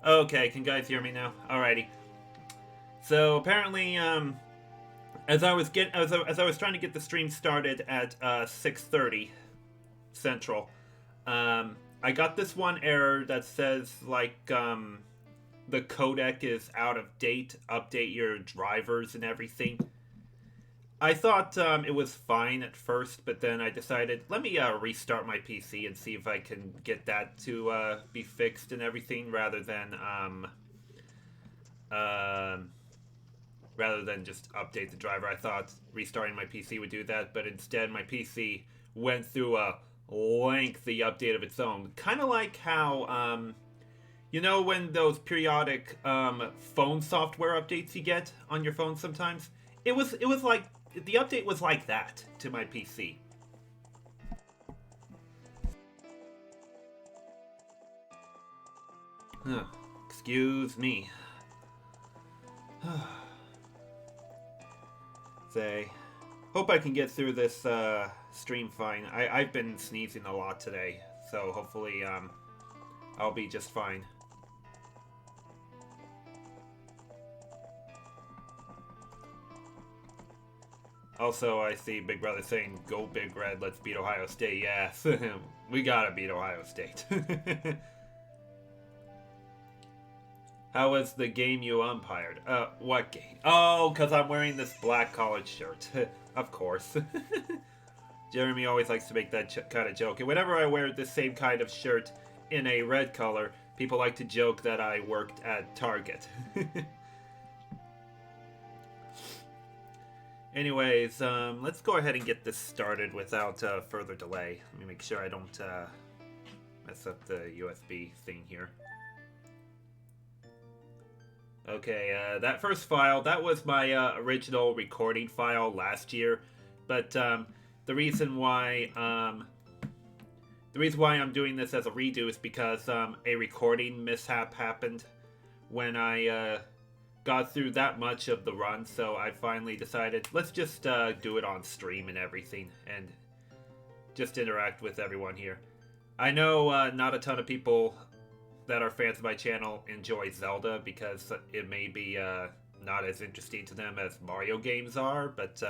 Okay, can guys hear me now? Alrighty. So apparently, as I was trying to get the stream started at 6:30 Central, I got this one error that says the codec is out of date. Update your drivers and everything. I thought it was fine at first, but then I decided let me restart my PC and see if I can get that to be fixed and everything, um, rather than just update the driver. I thought restarting my PC would do that, but instead my PC went through a lengthy update of its own. Kind of like how, you know, when those periodic phone software updates you get on your phone sometimes? It was like, the update was like that to my PC. Excuse me. Say, hope I can get through this stream fine. I've been sneezing a lot today, so hopefully I'll be just fine. Also, I see Big Brother saying, "Go Big Red, let's beat Ohio State." Yes, we gotta beat Ohio State. How was the game you umpired? What game? Oh, because I'm wearing this black college shirt. Of course. Jeremy always likes to make that kind of joke. And whenever I wear the same kind of shirt in a red color, people like to joke that I worked at Target. Anyways, let's go ahead and get this started without further delay. Let me make sure I don't mess up the USB thing here. Okay, that first file, that was my original recording file last year, but the reason why I'm doing this as a redo is because a recording mishap happened when I got through that much of the run, so I finally decided let's just do it on stream and everything, and just interact with everyone here. I know not a ton of people that are fans of my channel enjoy Zelda because it may be not as interesting to them as Mario games are, but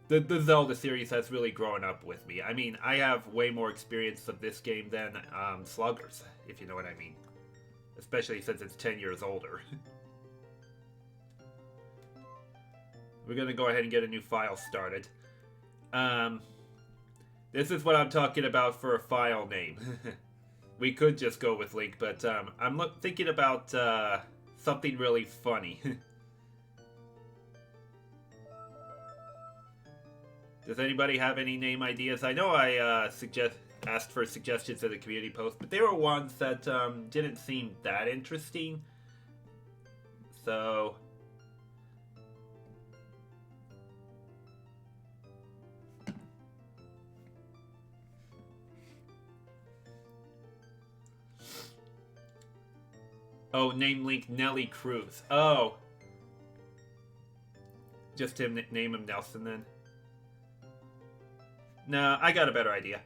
the Zelda series has really grown up with me. I mean, I have way more experience of this game than Sluggers, if you know what I mean. Especially since it's 10 years older. We're going to go ahead and get a new file started. This is what I'm talking about for a file name. We could just go with Link, but I'm thinking about something really funny. Does anybody have any name ideas? I know I asked for suggestions in the community post, but they were ones that didn't seem that interesting. So oh, name Link Nelly Cruz. Oh. Just name him Nelson then. Nah, I got a better idea.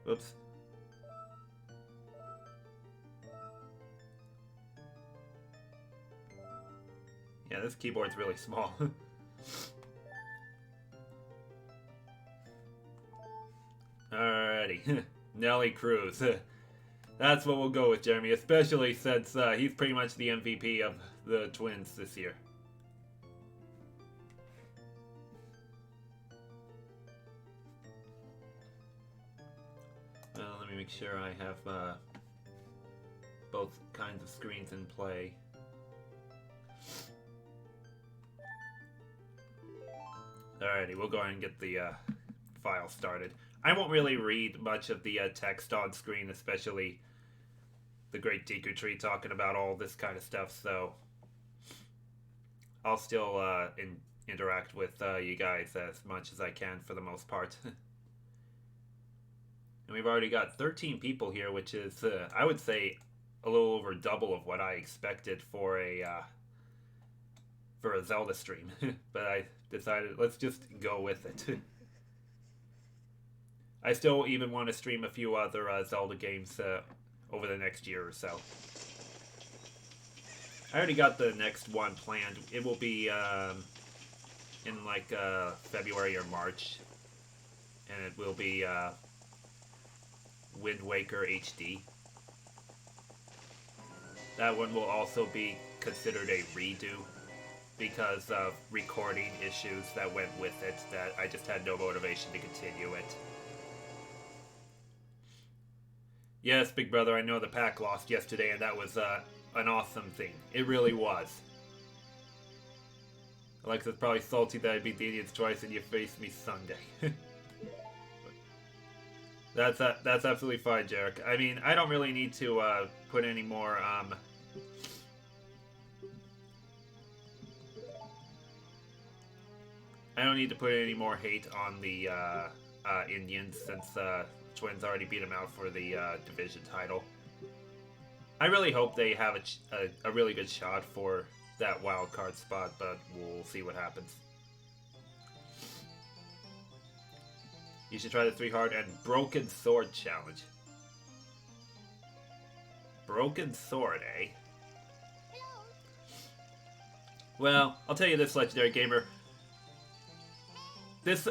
Whoops. Yeah, this keyboard's really small. Alrighty. Nelly Cruz. That's what we'll go with, Jeremy, especially since he's pretty much the MVP of the Twins this year. Let me make sure I have both kinds of screens in play. Alrighty, we'll go ahead and get the file started. I won't really read much of the text on screen, especially the Great Deku Tree talking about all this kind of stuff, so I'll still interact with you guys as much as I can for the most part. And we've already got 13 people here, which is, I would say, a little over double of what I expected for for a Zelda stream, but I decided let's just go with it. I still even want to stream a few other Zelda games over the next year or so. I already got the next one planned. It will be in like February or March, and it will be Wind Waker HD. That one will also be considered a redo because of recording issues that went with it that I just had no motivation to continue it. Yes, Big Brother, I know the pack lost yesterday, and that was an awesome thing. It really was. Alexa's probably salty that I beat the Indians twice and you faced me Sunday. That's absolutely fine, Jarek. I mean, I don't really need to put any more I don't need to put any more hate on the Indians since Twins already beat them out for the division title. I really hope they have a really good shot for that wild card spot, but we'll see what happens. You should try the 3 hard and Broken Sword challenge. Broken Sword, eh? Well, I'll tell you this, Legendary Gamer. This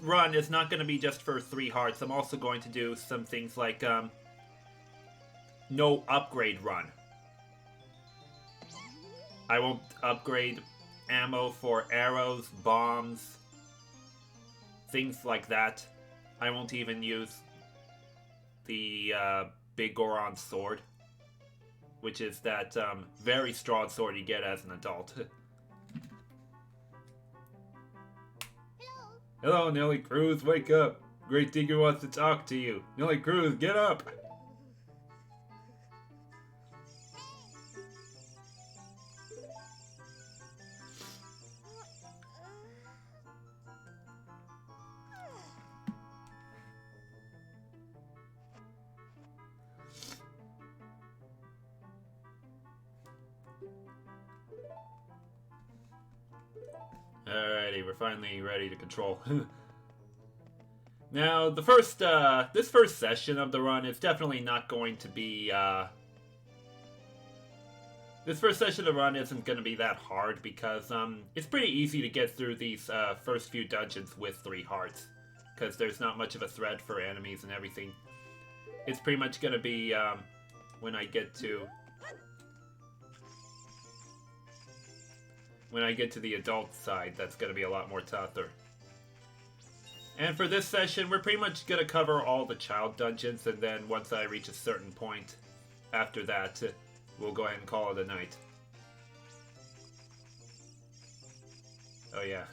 run is not going to be just for 3 hearts. I'm also going to do some things like no upgrade run. I won't upgrade ammo for arrows, bombs, things like that. I won't even use the Big Goron sword, which is that very strong sword you get as an adult. Hello, Nelly Cruz, wake up. Great Digger wants to talk to you. Nelly Cruz, get up. Alrighty, we're finally ready to control. Now, the first, this first session of the run is definitely not going to be, this first session of the run isn't going to be that hard because, it's pretty easy to get through these, first few dungeons with 3 hearts. Because there's not much of a threat for enemies and everything. It's pretty much going to be, when I get to the adult side, that's going to be a lot more tougher. And for this session, we're pretty much going to cover all the child dungeons, and then once I reach a certain point after that, we'll go ahead and call it a night. Oh yeah.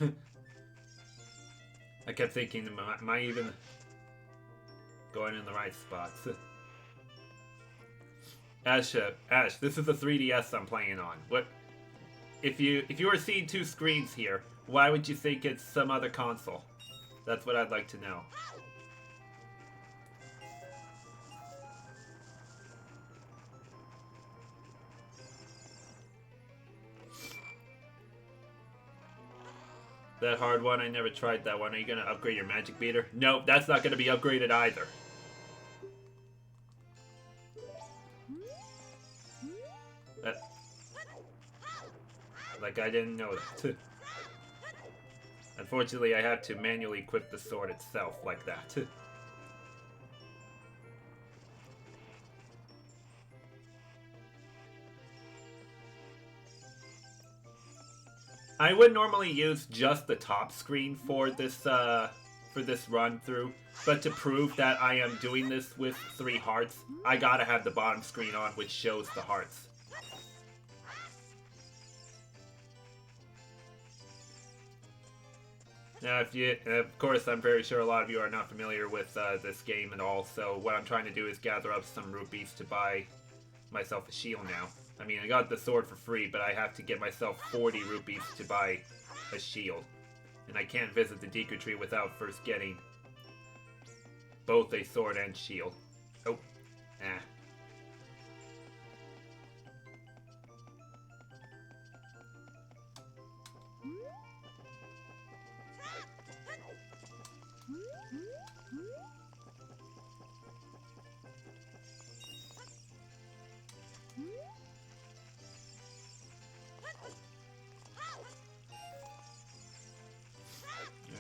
I kept thinking, am I even going in the right spots? Ash, this is the 3DS I'm playing on. What? If you were seeing 2 screens here, why would you think it's some other console? That's what I'd like to know. That hard one, I never tried that one. Are you going to upgrade your magic meter? Nope, that's not going to be upgraded either. Like I didn't know that. Unfortunately, I have to manually equip the sword itself like that. I would normally use just the top screen for this run through, but to prove that I am doing this with 3 hearts, I gotta have the bottom screen on, which shows the hearts. Now, of course, I'm very sure a lot of you are not familiar with this game at all, so what I'm trying to do is gather up some rupees to buy myself a shield now. I mean, I got the sword for free, but I have to get myself 40 rupees to buy a shield. And I can't visit the Deku Tree without first getting both a sword and shield. Oh, eh.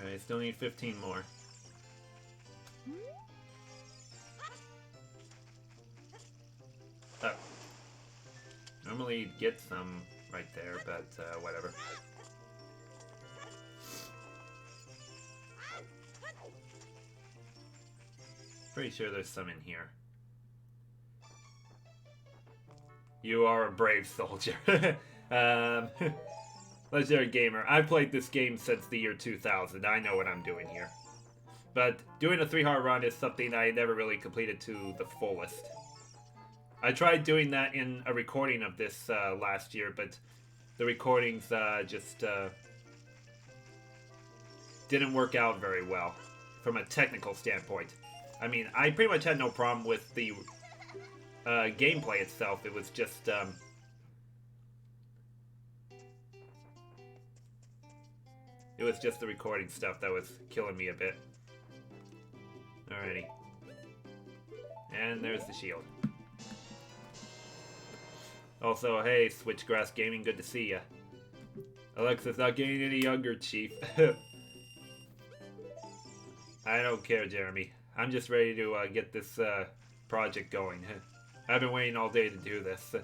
Alright, still need 15 more. Oh. Normally get some right there, but whatever. Pretty sure there's some in here. You are a brave soldier. Legendary Gamer. I've played this game since the year 2000. I know what I'm doing here. But doing a 3-heart run is something I never really completed to the fullest. I tried doing that in a recording of this last year, but the recordings just didn't work out very well from a technical standpoint. I mean, I pretty much had no problem with the gameplay itself. It was just the recording stuff that was killing me a bit. Alrighty. And there's the shield. Also, hey, Switchgrass Gaming, good to see ya. Alexa's not getting any younger, Chief. I don't care, Jeremy. I'm just ready to get this project going. I've been waiting all day to do this.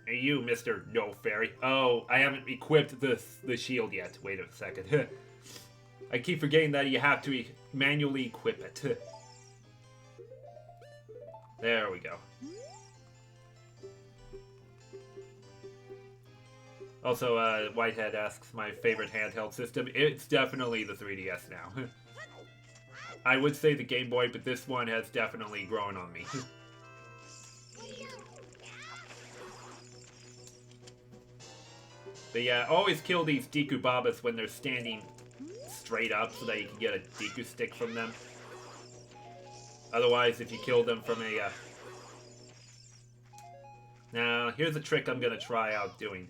Hey, you, Mr. No Fairy. Oh, I haven't equipped the shield yet. Wait a second. I keep forgetting that you have to manually equip it. There we go. Also, Whitehead asks my favorite handheld system. It's definitely the 3DS now. I would say the Game Boy, but this one has definitely grown on me. But yeah, always kill these Deku Babas when they're standing straight up so that you can get a Deku stick from them. Otherwise, if you kill them from a... Now, here's a trick I'm going to try out doing.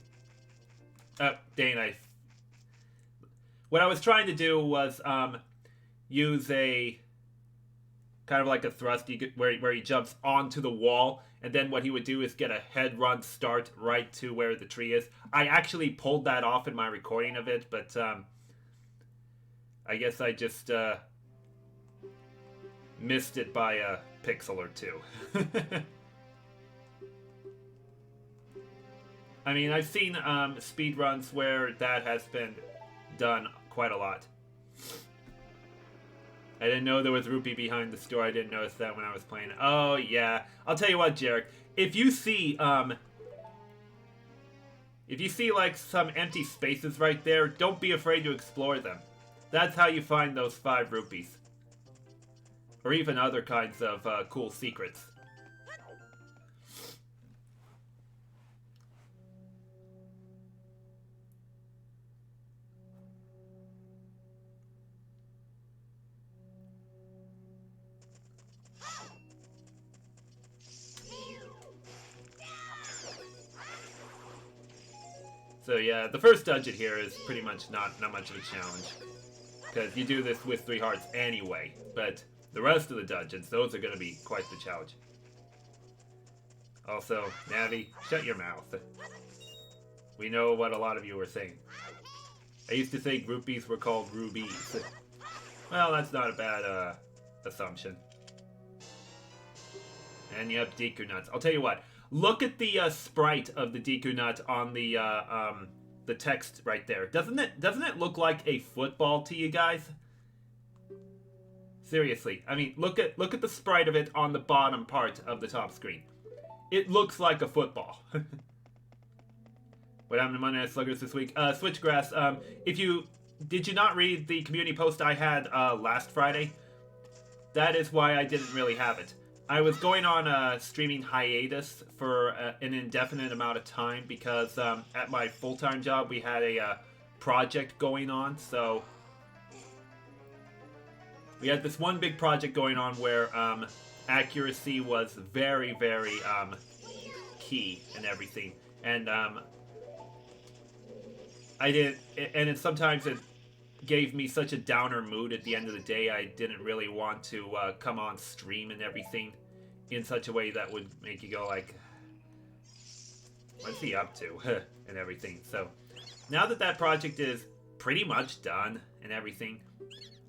Dang, what I was trying to do was use a... kind of like a thrust where he jumps onto the wall, and then what he would do is get a head run start right to where the tree is. I actually pulled that off in my recording of it, but I guess I just missed it by a pixel or two. I mean, I've seen speedruns where that has been done quite a lot. I didn't know there was Rupee behind the store. I didn't notice that when I was playing. Oh, yeah. I'll tell you what, Jarek. If you see, like, some empty spaces right there, don't be afraid to explore them. That's how you find those 5 rupees. Or even other kinds of cool secrets. So yeah, the first dungeon here is pretty much not much of a challenge. Because you do this with 3 hearts anyway. But the rest of the dungeons, those are going to be quite the challenge. Also, Navi, shut your mouth. We know what a lot of you were saying. I used to think rupees were called rubies. Well, that's not a bad assumption. And yep, Deku Nuts. I'll tell you what. Look at the sprite of the Deku Nut on the text right there. Doesn't it look like a football to you guys? Seriously, I mean, look at the sprite of it on the bottom part of the top screen. It looks like a football. What happened to Monday Night Sluggers this week? Switchgrass. Did you not read the community post I had last Friday? That is why I didn't really have it. I was going on a streaming hiatus for an indefinite amount of time because at my full-time job we had a project going on, so we had this one big project going on where accuracy was very, very key and everything. And I didn't, and it sometimes it gave me such a downer mood at the end of the day. I didn't really want to come on stream and everything in such a way that would make you go like, what's he up to? And everything. So now that that project is pretty much done and everything,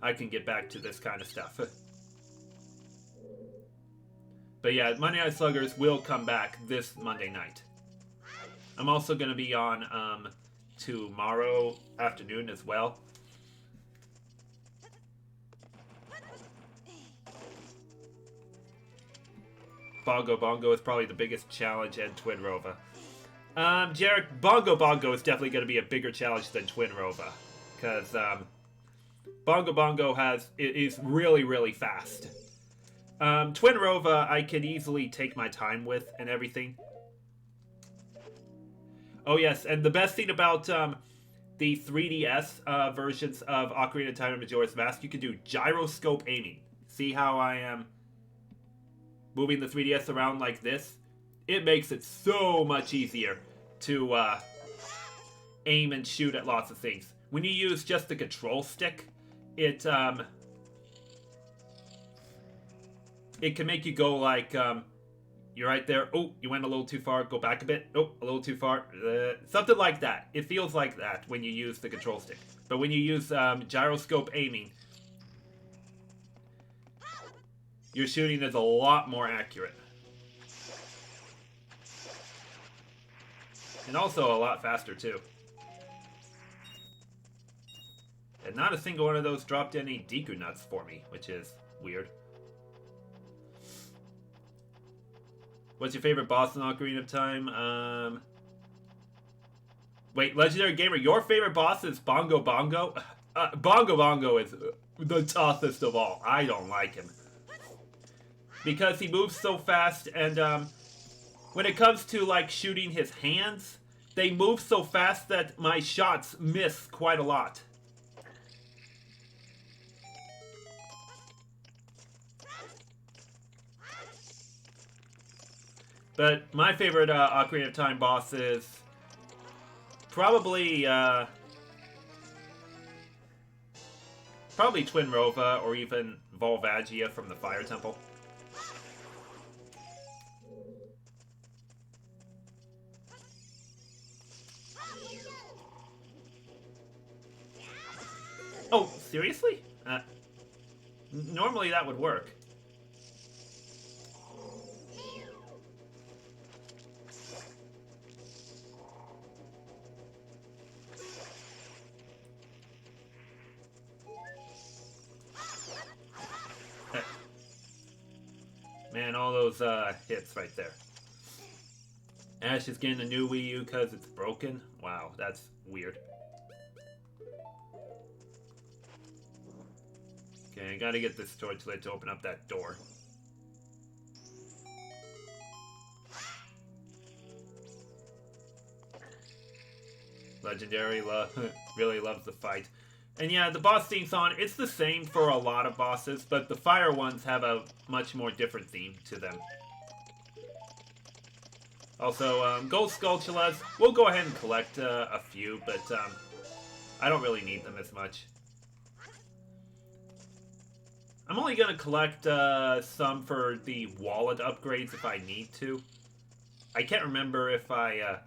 I can get back to this kind of stuff. But yeah, Monday Night Sluggers will come back this Monday night. I'm also going to be on tomorrow afternoon as well. Bongo Bongo is probably the biggest challenge, and Twin Rova. Jarek, Bongo Bongo is definitely going to be a bigger challenge than Twin Rova. Because Bongo Bongo is really, really fast. Twin Rova, I can easily take my time with and everything. Oh yes, and the best thing about the 3DS versions of Ocarina of Time and Majora's Mask, you can do gyroscope aiming. See how I am moving the 3DS around like this? It makes it so much easier to aim and shoot at lots of things. When you use just the control stick, it can make you go like, you're right there. Oh, you went a little too far. Go back a bit. Oh, a little too far. Something like that. It feels like that when you use the control stick. But when you use gyroscope aiming, your shooting is a lot more accurate. And also a lot faster, too. And not a single one of those dropped any Deku nuts for me, which is weird. What's your favorite boss in Ocarina of Time? Wait, Legendary Gamer, your favorite boss is Bongo Bongo? Bongo Bongo is the toughest of all. I don't like him. Because he moves so fast, and when it comes to like shooting his hands, they move so fast that my shots miss quite a lot. But my favorite Ocarina of Time boss is probably Twin Rova or even Volvagia from the Fire Temple. Oh, seriously? Normally that would work. Man, all those hits right there. Ash is getting a new Wii U because it's broken? Wow, that's weird. Okay, I gotta get this torchlight to open up that door. Legendary really loves the fight. And yeah, the boss theme song, it's the same for a lot of bosses, but the fire ones have a much more different theme to them. Also, gold Skulltulas, we'll go ahead and collect a few, but I don't really need them as much. I'm only going to collect some for the wallet upgrades if I need to. I can't remember if I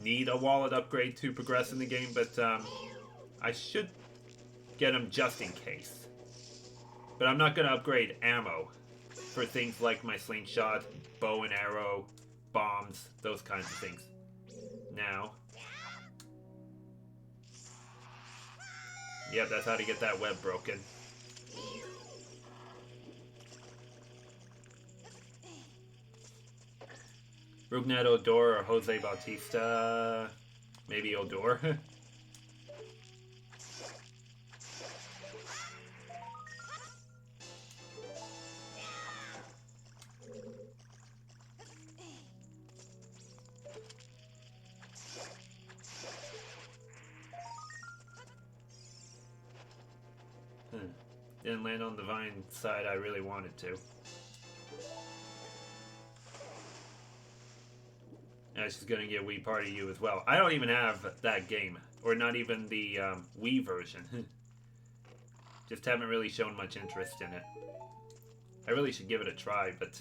need a wallet upgrade to progress in the game, but I should get them just in case. But I'm not going to upgrade ammo for things like my slingshot, bow and arrow, bombs, those kinds of things. Now. Yep, that's how to get that web broken. Rugnet Odor or Jose Bautista. Maybe Odor. Didn't land on the vine side I really wanted to. Yeah, she's gonna get Wii Party U as well. I don't even have that game, or not even the Wii version. Just haven't really shown much interest in it. I really should give it a try, but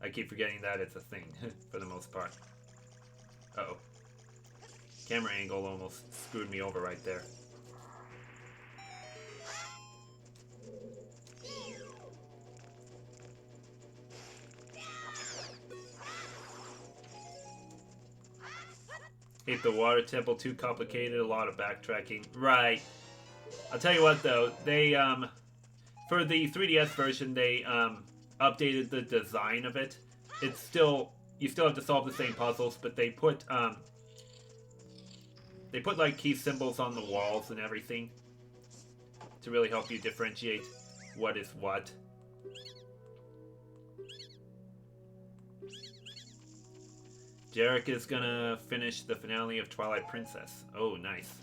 I keep forgetting that it's a thing for the most part. Uh-oh. Camera angle almost screwed me over right there. Hate the water temple, too complicated, a lot of backtracking. Right. I'll tell you what though, they for the 3DS version they updated the design of it. It's still, you still have to solve the same puzzles, but they put like key symbols on the walls and everything to really help you differentiate what is what. Jarek is gonna finish the finale of Twilight Princess. Oh, nice.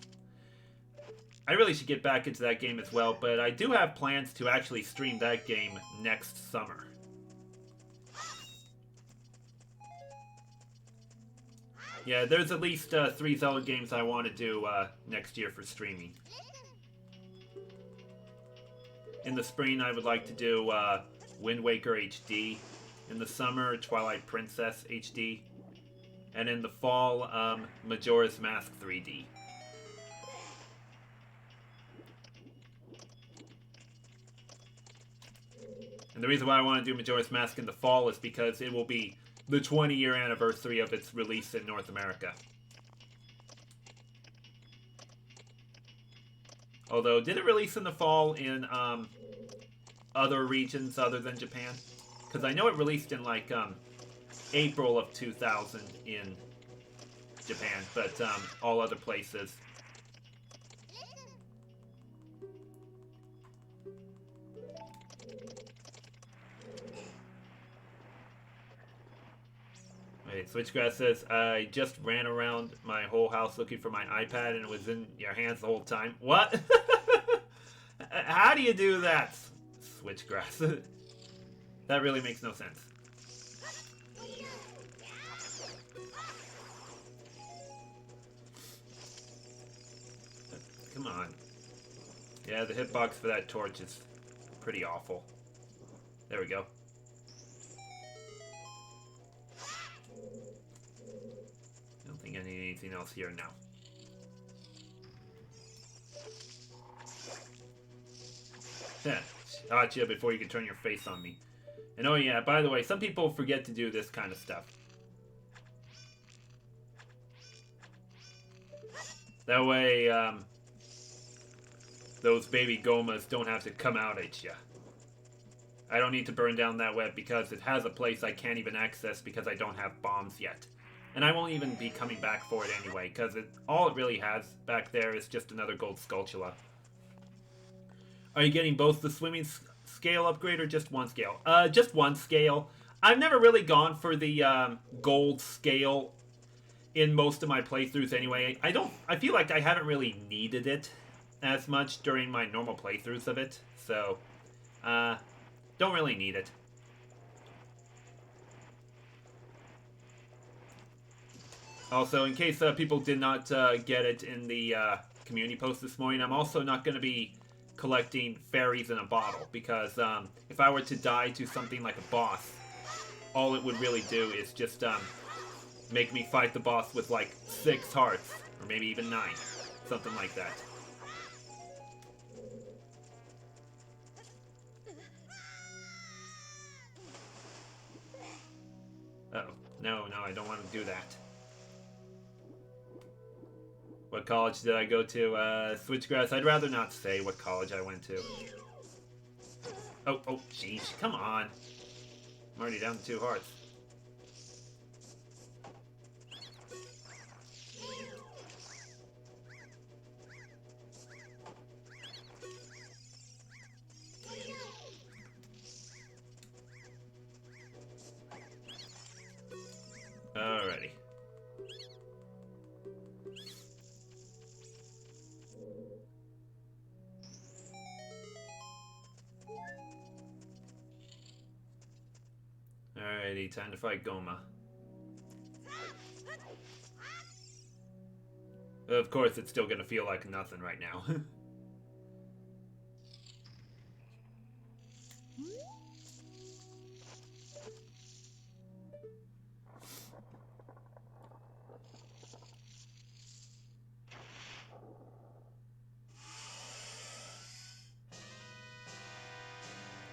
I really should get back into that game as well, but I do have plans to actually stream that game next summer. Yeah, there's at least 3 Zelda games I want to do next year for streaming. In the spring, I would like to do Wind Waker HD. In the summer, Twilight Princess HD. And in the fall, Majora's Mask 3D. And the reason why I want to do Majora's Mask in the fall is because it will be the 20-year anniversary of its release in North America. Although, did it release in the fall in other regions other than Japan? Because I know it released in like April of 2000 in Japan, but all other places. Wait, Switchgrass says, I just ran around my whole house looking for my iPad and it was in your hands the whole time. What? How do you do that, Switchgrass? That really makes no sense. Come on. Yeah, the hitbox for that torch is pretty awful. There we go. I don't think I need anything else here now. Yeah, shot you before you can turn your face on me. And oh yeah, by the way, some people forget to do this kind of stuff. That way, those baby Gomas don't have to come out at you. I don't need to burn down that web because it has a place I can't even access because I don't have bombs yet. And I won't even be coming back for it anyway, because all it really has back there is just another gold Skulltula. Are you getting both the swimming scale upgrade or just one scale? Just one scale. I've never really gone for the gold scale in most of my playthroughs anyway. I feel like I haven't really needed it as much during my normal playthroughs of it. So, don't really need it. Also, in case people did not get it in the community post this morning, I'm also not going to be collecting fairies in a bottle, because if I were to die to something like a boss, all it would really do is just make me fight the boss with like 6 hearts, or maybe even 9, something like that. Uh-oh. No, I don't want to do that. What college did I go to? Switchgrass. I'd rather not say what college I went to. Oh, jeez. Come on. I'm already down to 2 hearts. Alrighty. Alrighty, time to fight Goma. Of course, it's still gonna feel like nothing right now.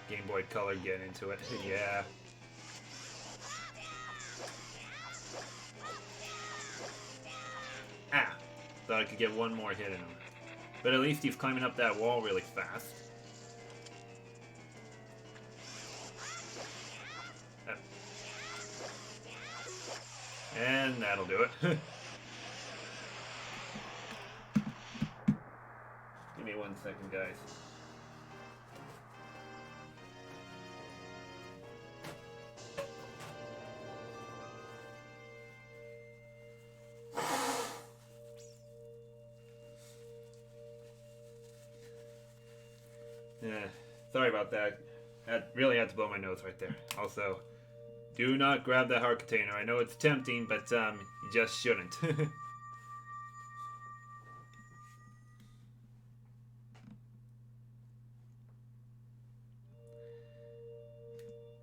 Game Boy Color, get into it. Yeah. Ah! Thought I could get one more hit in him. But at least he's climbing up that wall really fast. And that'll do it. Give me 1 second, guys. Yeah, sorry about that. That really had to blow my nose right there. Also, do not grab that heart container. I know it's tempting, but you just shouldn't.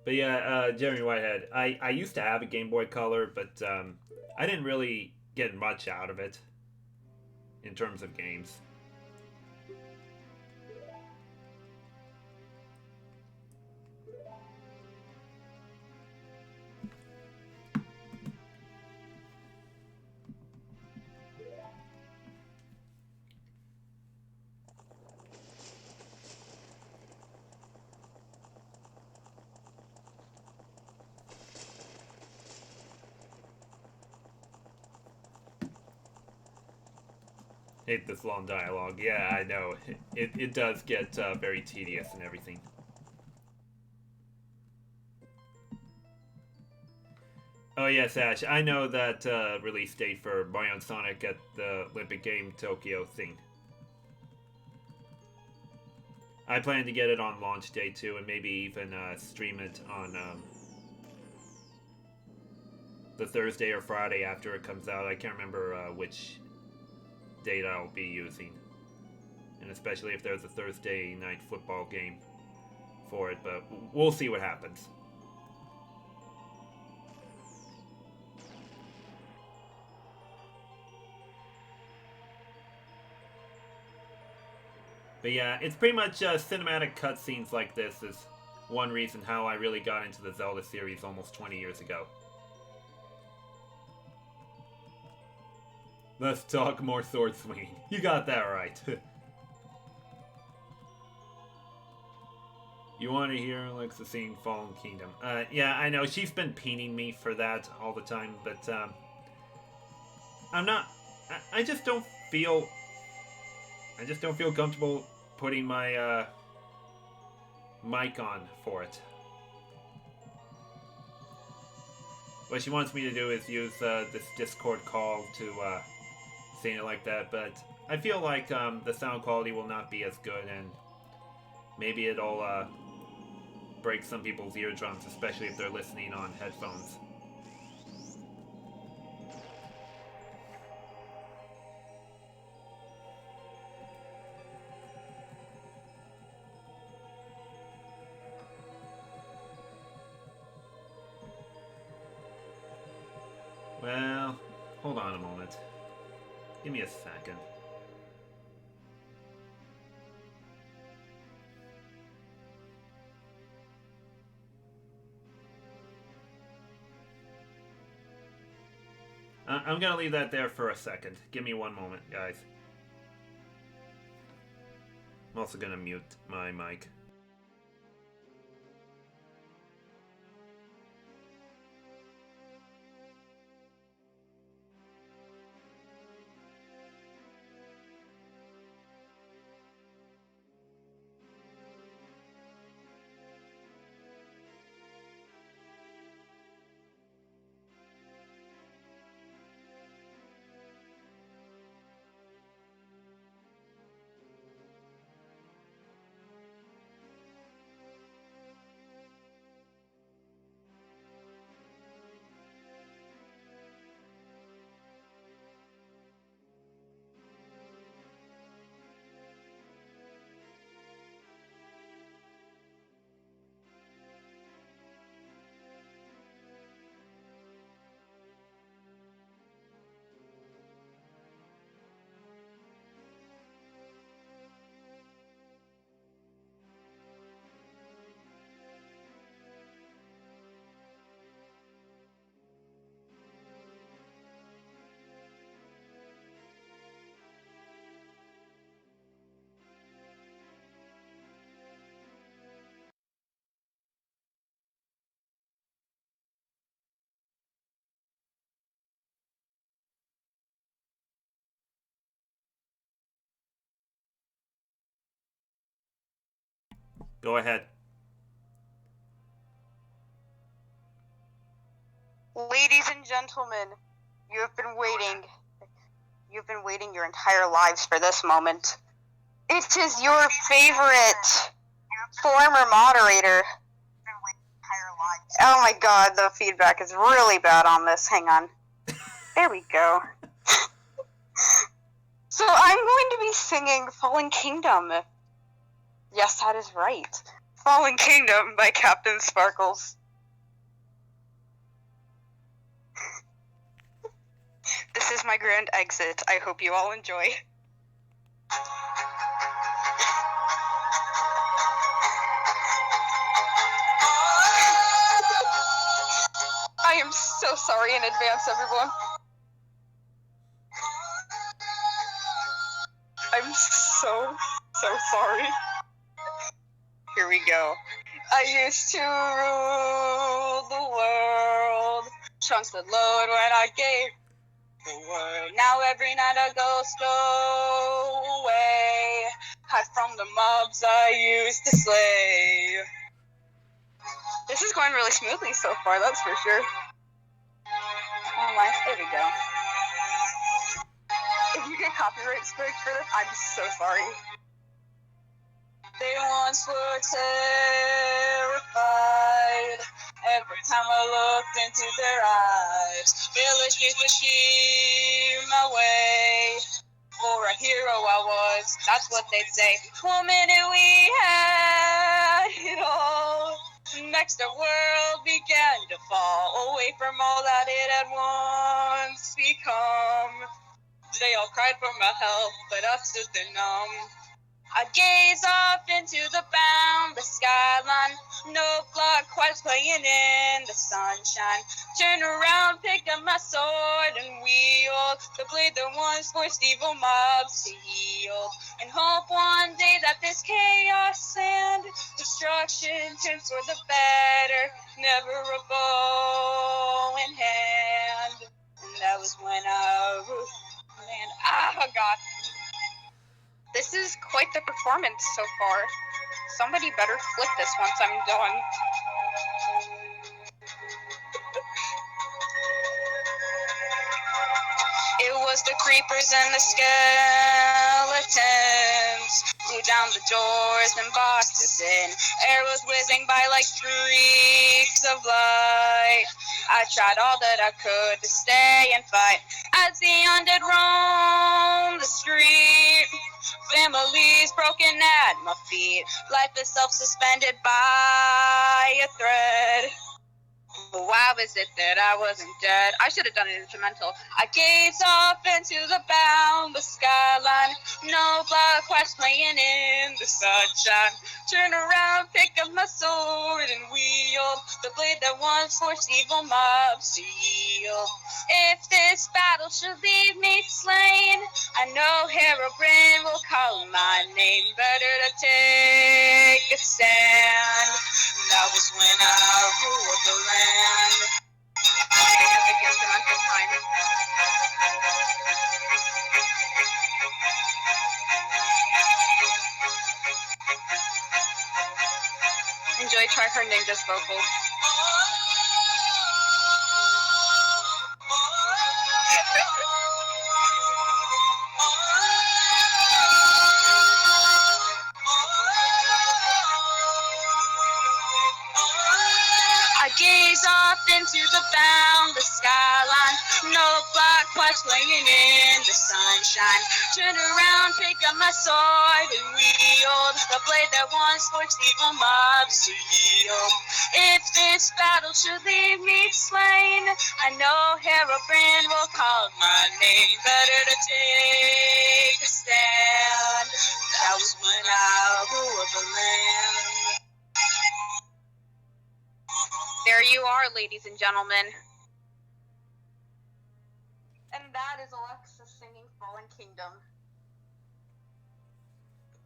But yeah, Jeremy Whitehead. I used to have a Game Boy Color, but I didn't really get much out of it in terms of games. Hate this long dialogue. Yeah, I know. It does get very tedious and everything. Oh yes, Ash. I know that release date for Mario and Sonic at the Olympic Game Tokyo thing. I plan to get it on launch day too, and maybe even stream it on the Thursday or Friday after it comes out. I can't remember which date I'll be using, and especially if there's a Thursday night football game for it. But we'll see what happens. But yeah, it's pretty much cinematic cutscenes like this is one reason how I really got into the Zelda series almost 20 years ago. Let's talk more sword swinging. You got that right. You want to hear Alexa sing Fallen Kingdom? Yeah, I know. She's been peening me for that all the time, but I'm not... I just don't feel... I just don't feel comfortable putting my mic on for it. What she wants me to do is use this Discord call to sing it like that, but I feel like the sound quality will not be as good, and maybe it'll break some people's eardrums, especially if they're listening on headphones. Well, hold on a moment. Give me a second. I'm gonna leave that there for a second. Give me 1 moment, guys. I'm also gonna mute my mic. Go ahead. Ladies and gentlemen, you have been waiting. You've been waiting your entire lives for this moment. It is your favorite former moderator. Oh my god, the feedback is really bad on this. Hang on. There we go. So I'm going to be singing Fallen Kingdom. Yes, that is right. Fallen Kingdom by Captain Sparkles. This is my grand exit. I hope you all enjoy. I am so sorry in advance, everyone. I'm so sorry. Here we go. I used to rule the world. Chunks would load when I gave the word. Now every night I go slow away. Hide from the mobs I used to slay. This is going really smoothly so far, that's for sure. Oh my, there we go. If you get copyright strike for this, I'm so sorry. They once were terrified. Every time I looked into their eyes, village kids would keep my way. For a hero I was, that's what they'd say. 1 minute we had it all. Next the world began to fall away from all that it had once become. They all cried for my help, but I stood there numb. I gaze off into the boundless skyline. No blood quite playing in the sunshine. Turn around, pick up my sword and wield the blade that once forced evil mobs to yield. And hope one day that this chaos and destruction turns for the better. Never a bow in hand. And that was when I ruled. Man, oh god. This is quite the performance so far. Somebody better flip this once I'm done. It was the creepers and the skeletons. Blew down the doors and boxed us in. Arrows whizzing by like streaks of light. I tried all that I could to stay and fight as the undead roamed the street. Families broken at my feet. Life itself suspended by a thread. Why was it that I wasn't dead? I should have done an instrumental. I gaze off into the boundless skyline. No blood quest playing in the sunshine. Turn around, pick up my sword and wield the blade that once forced evil mobs to yield. If this battle should leave me slain, I know Herobrine will call my name. Better to take a stand. That was when I ruled the land. Epic instrumental time. Enjoy Tryhard Ninja's vocals. I gaze off into the boundless skyline. No black clouds playing in the sunshine. Turn around, pick up my sword and wield the blade that once forced evil mobs to yield. If this battle should leave me slain, I know Herobrine will call my name. Better to take a stand. That was when I ruled the land. There you are, ladies and gentlemen. And that is Alexa singing Fallen Kingdom.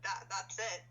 That's it.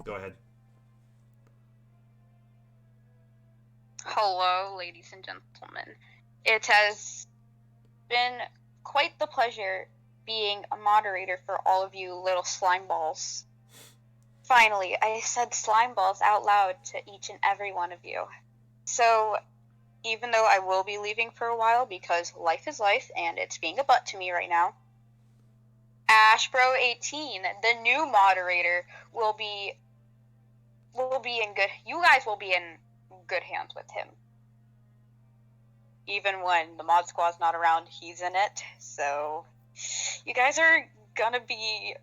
Go ahead. Hello, ladies and gentlemen. It has been quite the pleasure being a moderator for all of you little slime balls. Finally, I said slime balls out loud to each and every one of you. So, even though I will be leaving for a while because life is life and it's being a butt to me right now, Ashbro18, the new moderator, will be in good. You guys will be in good hands with him. Even when the mod squad's not around, he's in it. So you guys are gonna be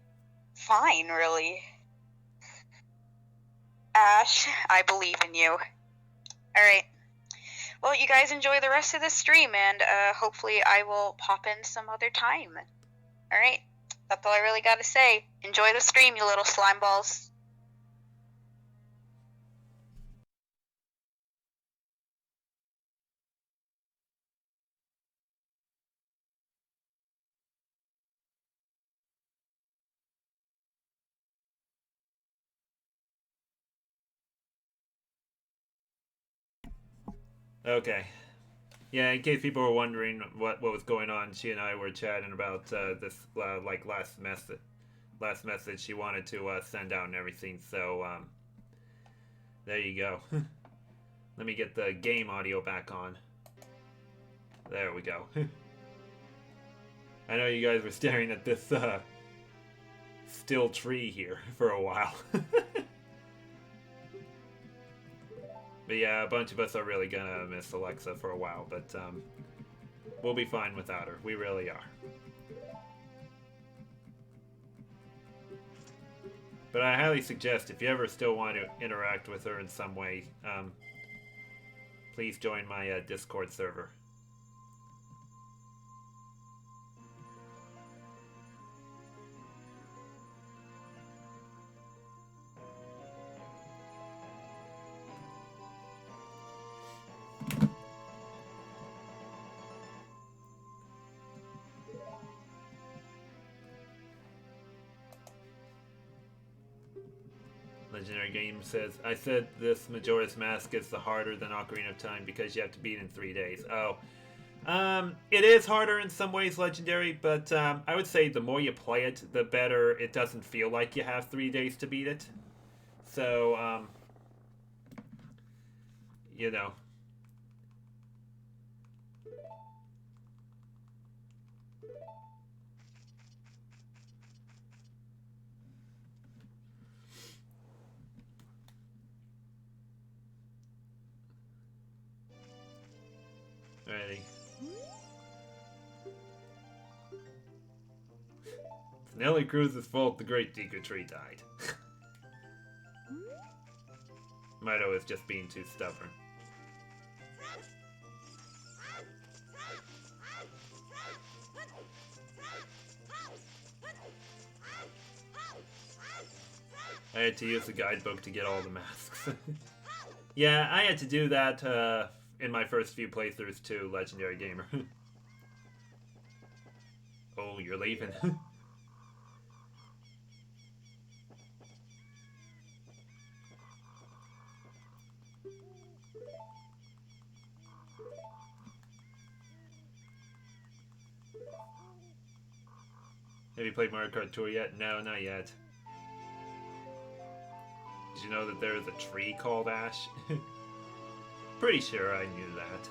fine, really. Ash, I believe in you. Alright. Well, you guys enjoy the rest of the stream, and hopefully I will pop in some other time. Alright? That's all I really gotta say. Enjoy the stream, you little slime balls. Okay. Yeah, in case people were wondering what was going on, she and I were chatting about this like last message she wanted to send out and everything. So there you go. Let me get the game audio back on. There we go. I know you guys were staring at this still tree here for a while. But yeah, a bunch of us are really gonna miss Alexa for a while, but we'll be fine without her. We really are. But I highly suggest, if you ever still want to interact with her in some way, please join my Discord server. Legendary Game says, I said this Majora's Mask is the harder than Ocarina of Time because you have to beat it in 3 days. Oh. It is harder in some ways, Legendary, but I would say the more you play it, the better it doesn't feel like you have 3 days to beat it. So, you know. Ready. It's Nelly Cruz's fault the Great Deku Tree died. Mido is just being too stubborn. I had to use the guidebook to get all the masks. Yeah, I had to do that in my first few playthroughs too, Legendary Gamer. Oh, you're leaving. Have you played Mario Kart Tour yet? No, not yet. Did you know that there is a tree called Ash? Pretty sure I knew that.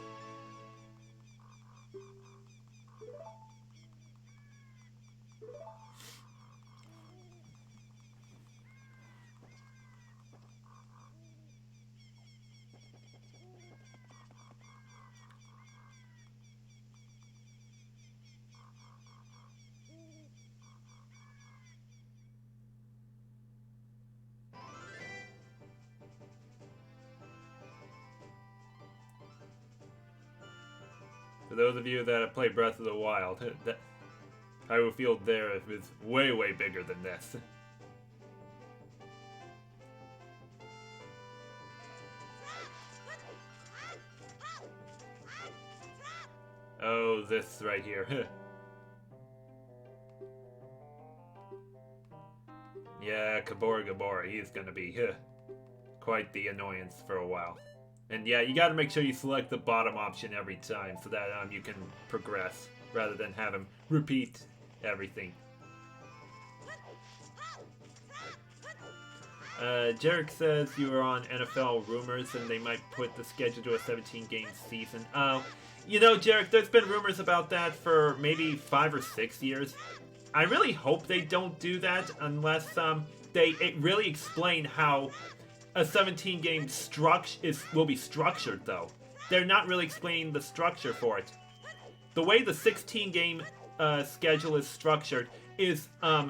For those of you that have played Breath of the Wild, that Hyrule Field there is way, way bigger than this. Oh, this right here. Yeah, Gabora, he's gonna be quite the annoyance for a while. And yeah, you gotta make sure you select the bottom option every time so that you can progress rather than have him repeat everything. Jarek says you were on NFL rumors and they might put the schedule to a 17-game season. You know, Jarek, there's been rumors about that for maybe 5 or 6 years. I really hope they don't do that unless they really explain how a 17-game will be structured, though. They're not really explaining the structure for it. The way the 16-game schedule is structured is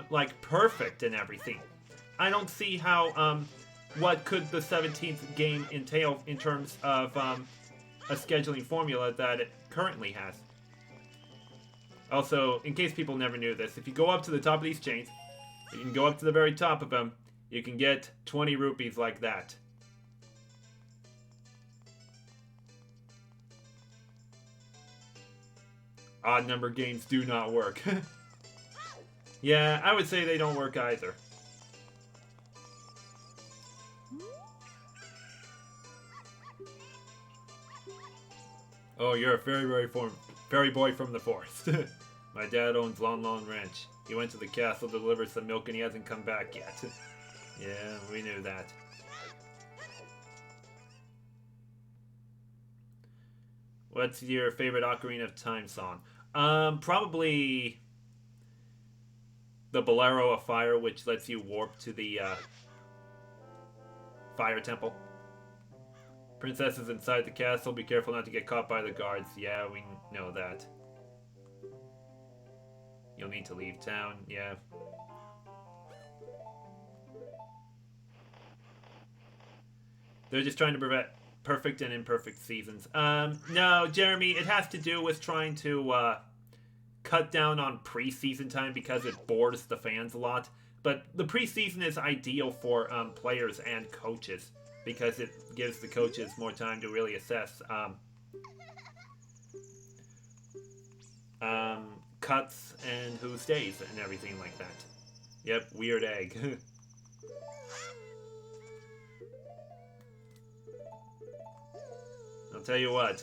like perfect and everything. I don't see how what could the 17th game entail in terms of a scheduling formula that it currently has. Also, in case people never knew this, if you go up to the top of these chains, you can go up to the very top of them, you can get 20 rupees like that. Odd number games do not work. Yeah, I would say they don't work either. Oh, you're a fairy boy from the forest. My dad owns Lon Lon Ranch. He went to the castle to deliver some milk and he hasn't come back yet. Yeah, we knew that. What's your favorite Ocarina of Time song? Probably the Bolero of Fire, which lets you warp to the Fire Temple. Princess is inside the castle. Be careful not to get caught by the guards. Yeah, we know that. You'll need to leave town. Yeah. They're just trying to prevent perfect and imperfect seasons. No, Jeremy, it has to do with trying to cut down on preseason time because it bores the fans a lot. But the preseason is ideal for players and coaches because it gives the coaches more time to really assess cuts and who stays and everything like that. Yep, weird egg. I'll tell you what,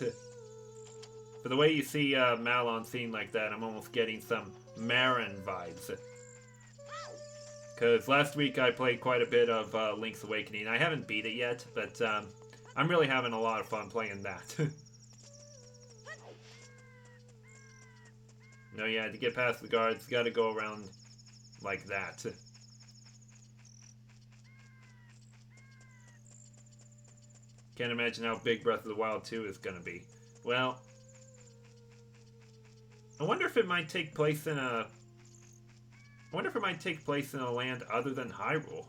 for the way you see Mal on scene like that, I'm almost getting some Marin vibes. Because last week I played quite a bit of Link's Awakening. I haven't beat it yet, but I'm really having a lot of fun playing that. No, yeah, to get past the guards, you gotta go around like that. Can't imagine how big Breath of the Wild 2 is gonna be. Well, I wonder if it might take place in a land other than Hyrule.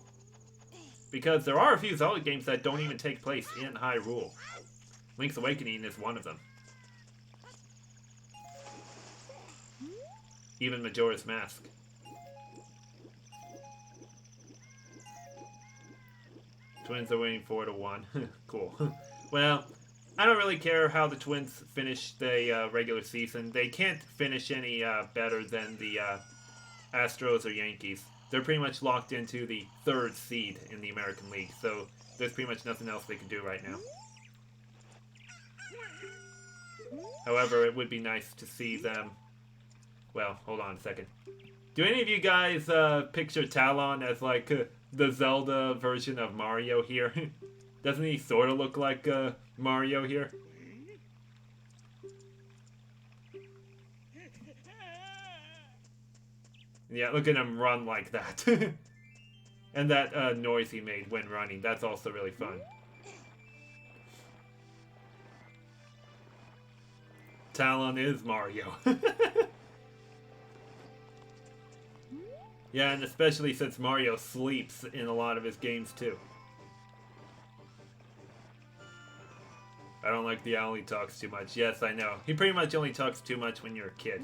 Because there are a few Zelda games that don't even take place in Hyrule. Link's Awakening is one of them. Even Majora's Mask. Twins are winning 4-1. Cool. Well, I don't really care how the Twins finish the regular season. They can't finish any better than the Astros or Yankees. They're pretty much locked into the 3rd seed in the American League, so there's pretty much nothing else they can do right now. However, it would be nice to see them... Well, hold on a second. Do any of you guys picture Talon as like the Zelda version of Mario here? Doesn't he sort of look like Mario here? Yeah, look at him run like that. And that noise he made when running, that's also really fun. Talon is Mario. Yeah, and especially since Mario sleeps in a lot of his games too. I don't like the owl, he talks too much. Yes, I know. He pretty much only talks too much when you're a kid.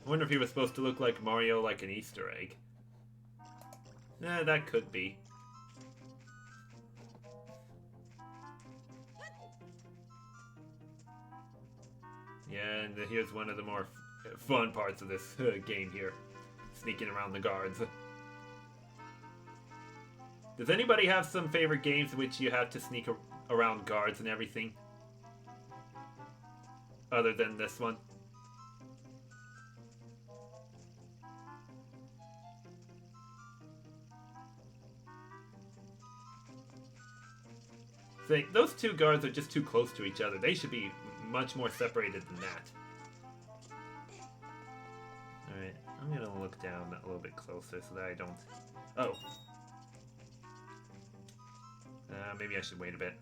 I wonder if he was supposed to look like Mario, like an Easter egg. That could be. Yeah, and here's one of the more fun parts of this game here. Sneaking around the guards. Does anybody have some favorite games in which you have to sneak around guards and everything? Other than this one? Say, those two guards are just too close to each other. They should be much more separated than that. Alright, I'm gonna look down a little bit closer so that I don't... Oh. Maybe I should wait a bit.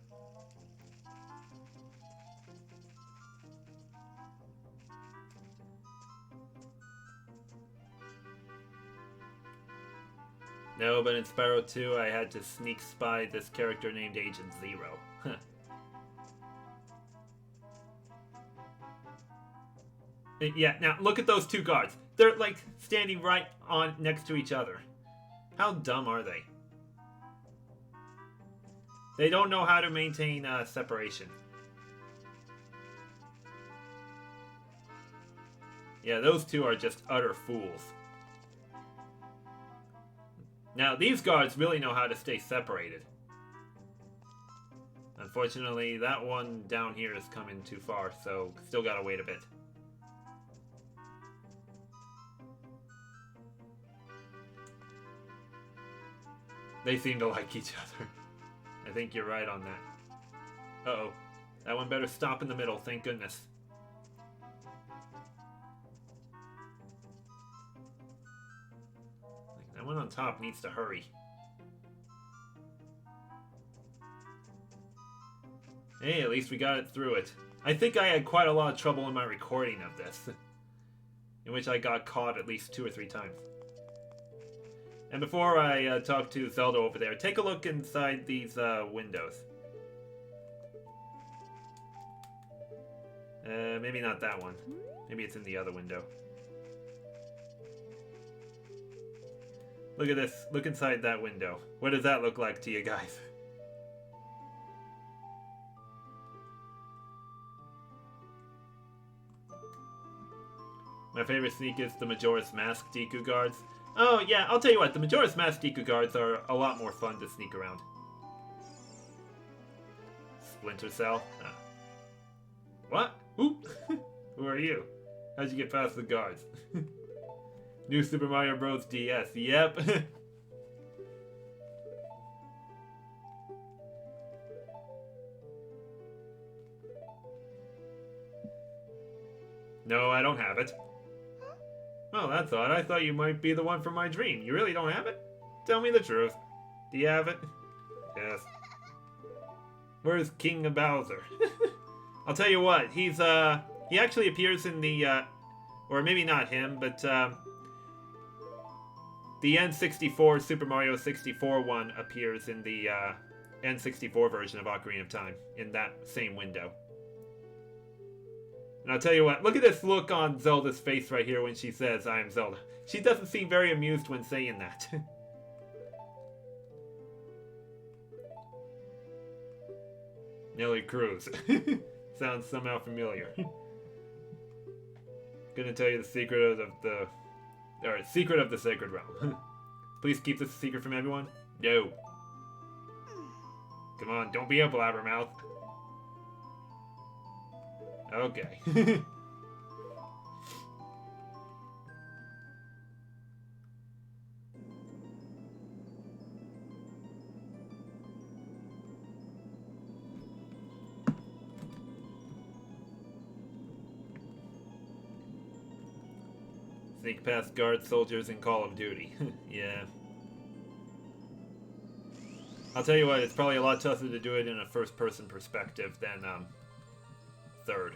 No, but in Spyro 2, I had to sneak spy this character named Agent Zero. Yeah, now look at those two guards. They're like standing right on next to each other. How dumb are they? They don't know how to maintain separation. Yeah, those two are just utter fools. Now, these guards really know how to stay separated. Unfortunately, that one down here is coming too far, so still gotta wait a bit. They seem to like each other. I think you're right on that. Uh-oh. That one better stop in the middle, thank goodness. That one on top needs to hurry. Hey, at least we got it through it. I think I had quite a lot of trouble in my recording of this, in which I got caught at least 2 or 3 times. And before I talk to Zelda over there, take a look inside these windows. Maybe not that one. Maybe it's in the other window. Look at this. Look inside that window. What does that look like to you guys? My favorite sneak is the Majora's Mask Deku guards. Oh, yeah, I'll tell you what. The Majora's Mask Deku guards are a lot more fun to sneak around. Splinter Cell? What? Who? Who are you? How'd you get past the guards? New Super Mario Bros. DS. Yep. No, I don't have it. Oh, that's odd. I thought you might be the one from my dream. You really don't have it? Tell me the truth. Do you have it? Yes. Where's King Bowser? I'll tell you what. He actually appears in the, or maybe not him, but, the N64 Super Mario 64 one appears in the, N64 version of Ocarina of Time, in that same window. And I'll tell you what, look at this look on Zelda's face right here when she says, I am Zelda. She doesn't seem very amused when saying that. Nelly Cruz. Sounds somehow familiar. Gonna tell you the secret of the... Alright, secret of the Sacred Realm. Please keep this a secret from everyone? No. Come on, don't be a blabbermouth. Okay. Sneak past guard soldiers in Call of Duty. Yeah. I'll tell you what, it's probably a lot tougher to do it in a first-person perspective than, third.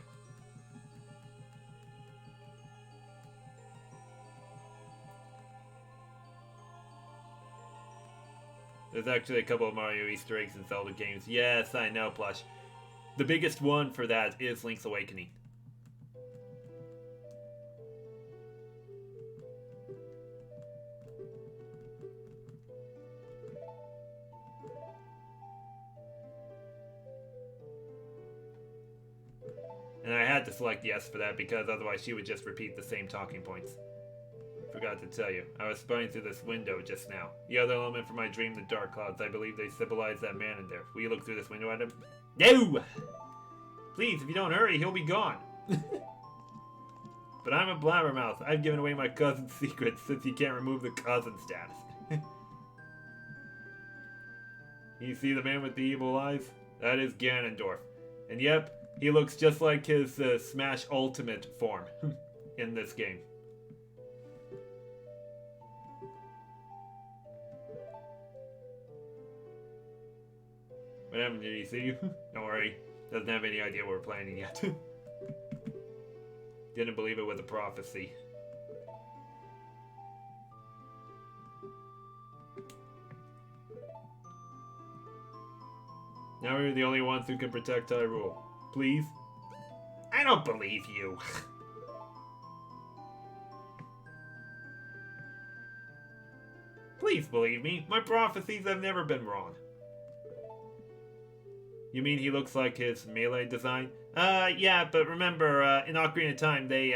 There's actually a couple of Mario Easter eggs in Zelda games. Yes, I know, Plush. The biggest one for that is Link's Awakening. And I had to select yes for that because otherwise she would just repeat the same talking points. Forgot to tell you, I was spying through this window just now. The other element for my dream, the dark clouds, I believe they symbolize that man in there. Will you look through this window at him? No! Please, if you don't hurry, he'll be gone. But I'm a blabbermouth. I've given away my cousin's secrets since he can't remove the cousin status. You see the man with the evil eyes? That is Ganondorf. And yep, he looks just like his Smash Ultimate form in this game. What happened? Did he see you? Don't worry. Doesn't have any idea what we're planning yet. Didn't believe it was a prophecy. Now we're the only ones who can protect Hyrule. Please? I don't believe you. Please believe me. My prophecies have never been wrong. You mean he looks like his melee design? Yeah, but remember, in Ocarina of Time, they,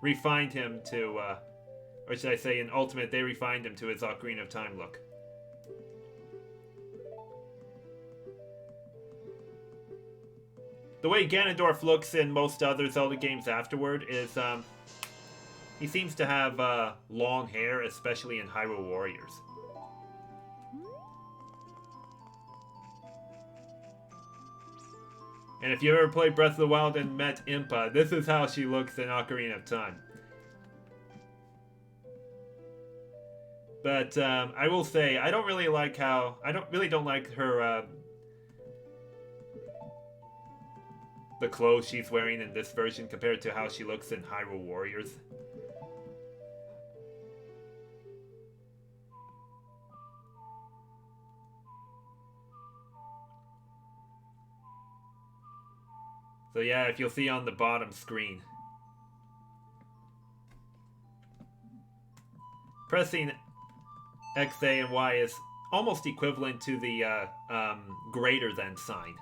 refined him to, or should I say in Ultimate, they refined him to his Ocarina of Time look. The way Ganondorf looks in most other Zelda games afterward is, he seems to have, long hair, especially in Hyrule Warriors. And if you ever played Breath of the Wild and met Impa, this is how she looks in Ocarina of Time. But I will say, I don't really like how... I don't like her... the clothes she's wearing in this version compared to how she looks in Hyrule Warriors. So yeah, if you'll see on the bottom screen. Pressing X, A, and Y is almost equivalent to the greater than sign.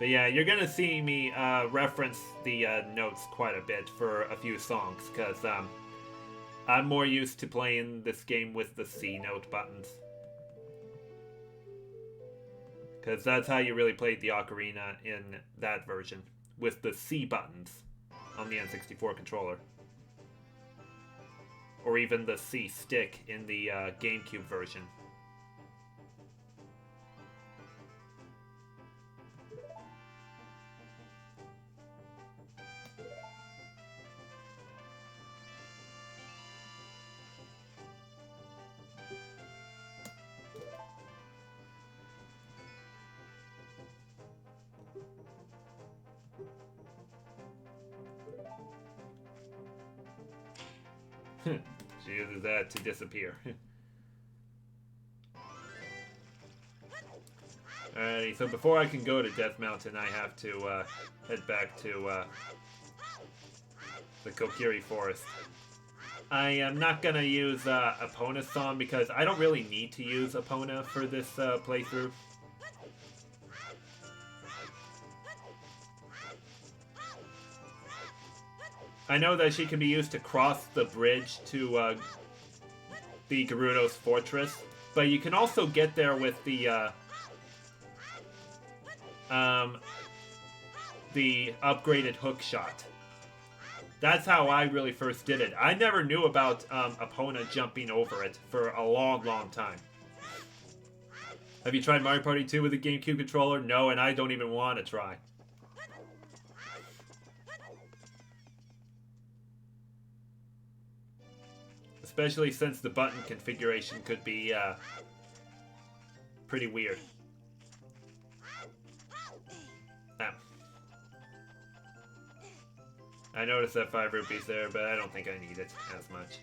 But yeah, you're gonna see me reference the notes quite a bit for a few songs, because I'm more used to playing this game with the C note buttons. Because that's how you really played the Ocarina in that version, with the C buttons on the N64 controller. Or even the C stick in the GameCube version. She uses that to disappear. Alrighty, so before I can go to Death Mountain, I have to head back to the Kokiri Forest. I am not gonna use Epona's song because I don't really need to use Epona for this playthrough. I know that she can be used to cross the bridge to the Gerudo's fortress, but you can also get there with the upgraded hook shot. That's how I really first did it. I never knew about Epona jumping over it for a long, long time. Have you tried Mario Party 2 with a GameCube controller? No, and I don't even want to try. Especially since the button configuration could be pretty weird. I noticed that 5 rupees there, but I don't think I need it as much.